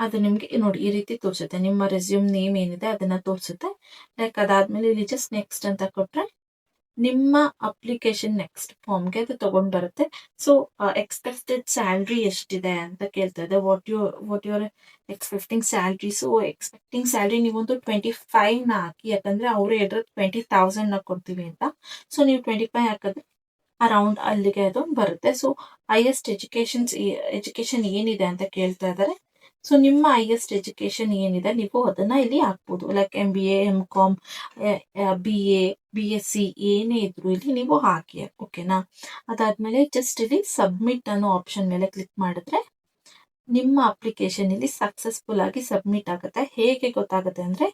ಅದು ನಿಮಗೆ ನೋಡಿ ಈ ರೀತಿ ತೋರಿಸುತ್ತೆ. ನಿಮ್ಮ ರೆಸ್ಯೂಮ್ ನೇಮ್ ಏನಿದೆ ಅದನ್ನ ತೋರಿಸುತ್ತೆ. ಲೈಕ್ ಅದಾದ್ಮೇಲೆ ಇಲ್ಲಿ ಜಸ್ಟ್ ನೆಕ್ಸ್ಟ್ ಅಂತ ಕೊಟ್ರೆ ನಿಮ್ಮ ಅಪ್ಲಿಕೇಶನ್ ನೆಕ್ಸ್ಟ್ ಫಾರ್ಮ್ಗೆ ಅದು ತಗೊಂಡ್ ಬರುತ್ತೆ. ಸೊ ಎಕ್ಸ್ಪೆಕ್ಟೆಡ್ ಸ್ಯಾಲ್ರಿ ಎಷ್ಟಿದೆ ಅಂತ ಕೇಳ್ತದೆ. What your expecting salary. So expecting salary ನೀವೊಂದು 25ನ ಹಾಕಿ, ಯಾಕಂದ್ರೆ ಅವರು ಹೇಳಿದ್ರೆ 20,000ನ ಕೊಡ್ತೀವಿ ಅಂತ. ಸೊ ನೀವು 25 ಹಾಕಿದ್ರೆ ಅರೌಂಡ್ ಅಲ್ಲಿಗೆ ಅದು ಬರುತ್ತೆ. ಸೊ ಹೈಯೆಸ್ಟ್ ಎಜುಕೇಶನ್ ಏನಿದೆ ಅಂತ ಕೇಳ್ತಾ ಇದ್ದಾರೆ. ಸೊ ನಿಮ್ಮ ಹೈಯೆಸ್ಟ್ ಎಜುಕೇಶನ್ ಏನಿದೆ ನೀವು ಅದನ್ನ ಇಲ್ಲಿ ಹಾಕ್ಬೋದು. Like MBA, MCom, BA, BSc ಏನೇ ಇದ್ರು ಇಲ್ಲಿ ನೀವು ಹಾಕಿ, ಓಕೆನಾ. ಅದಾದ್ಮೇಲೆ ಜಸ್ಟ್ ಇಲ್ಲಿ ಸಬ್ಮಿಟ್ ಅನ್ನೋ ಆಪ್ಷನ್ ಮೇಲೆ ಕ್ಲಿಕ್ ಮಾಡಿದ್ರೆ ನಿಮ್ಮ ಅಪ್ಲಿಕೇಶನ್ ಇಲ್ಲಿ ಸಕ್ಸಸ್ಫುಲ್ ಆಗಿ ಸಬ್ಮಿಟ್ ಆಗುತ್ತೆ. ಹೇಗೆ ಗೊತ್ತಾಗುತ್ತೆ ಅಂದ್ರೆ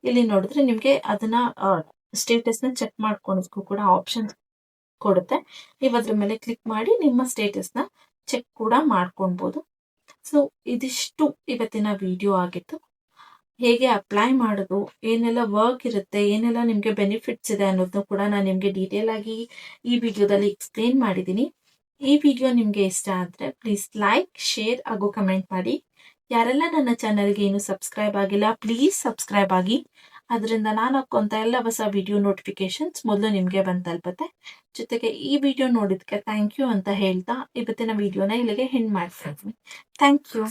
ಇಲ್ಲಿ ನೋಡಿದ್ರೆ ನಿಮ್ಗೆ ಅದನ್ನ ಸ್ಟೇಟಸ್ನ ಚೆಕ್ ಮಾಡ್ಕೊಳೋದಕ್ಕೂ ಕೂಡ ಆಪ್ಷನ್ ಕೊಡುತ್ತೆ. ನೀವು ಅದ್ರ ಮೇಲೆ ಕ್ಲಿಕ್ ಮಾಡಿ ನಿಮ್ಮ ಸ್ಟೇಟಸ್ನ ಚೆಕ್ ಕೂಡ ಮಾಡ್ಕೊಳ್ಬೋದು. ಸೊ ಇದಿಷ್ಟು ಇವತ್ತಿನ ವಿಡಿಯೋ ಆಗಿತ್ತು. ಹೇಗೆ ಅಪ್ಲೈ ಮಾಡೋದು, ಏನೆಲ್ಲ ವರ್ಕ್ ಇರುತ್ತೆ, ಏನೆಲ್ಲ ನಿಮಗೆ ಬೆನಿಫಿಟ್ಸ್ ಇದೆ ಅನ್ನೋದನ್ನು ಕೂಡ ನಾನು ನಿಮಗೆ ಡೀಟೇಲ್ ಆಗಿ ಈ ವಿಡಿಯೋದಲ್ಲಿ ಎಕ್ಸ್ಪ್ಲೇನ್ ಮಾಡಿದ್ದೀನಿ. ಈ ವಿಡಿಯೋ ನಿಮಗೆ ಇಷ್ಟ ಆದರೆ ಪ್ಲೀಸ್ ಲೈಕ್, ಶೇರ್ ಹಾಗೂ ಕಮೆಂಟ್ ಮಾಡಿ. ಯಾರೆಲ್ಲ ನನ್ನ ಚಾನಲ್ಗೆ ಏನು ಸಬ್ಸ್ಕ್ರೈಬ್ ಆಗಿಲ್ಲ ಪ್ಲೀಸ್ ಸಬ್ಸ್ಕ್ರೈಬ್ ಆಗಿ. ಅದರಿಂದ ನಾನು ಹಾಕುವಂಥ ಎಲ್ಲ ಹೊಸ ವಿಡಿಯೋ ನೋಟಿಫಿಕೇಶನ್ಸ್ ಮೊದಲು ನಿಮಗೆ ಬಂದು ತಲುಪುತ್ತೆ. ಜೊತೆಗೆ ಈ ವಿಡಿಯೋ ನೋಡಿದಕ್ಕೆ ಥ್ಯಾಂಕ್ ಯು ಅಂತ ಹೇಳ್ತಾ ಇವತ್ತಿನ ವಿಡಿಯೋನ ಇಲ್ಲಿಗೆ ಎಂಡ್ ಮಾಡ್ತಾ ಇದ್ದೀನಿ. Thank you.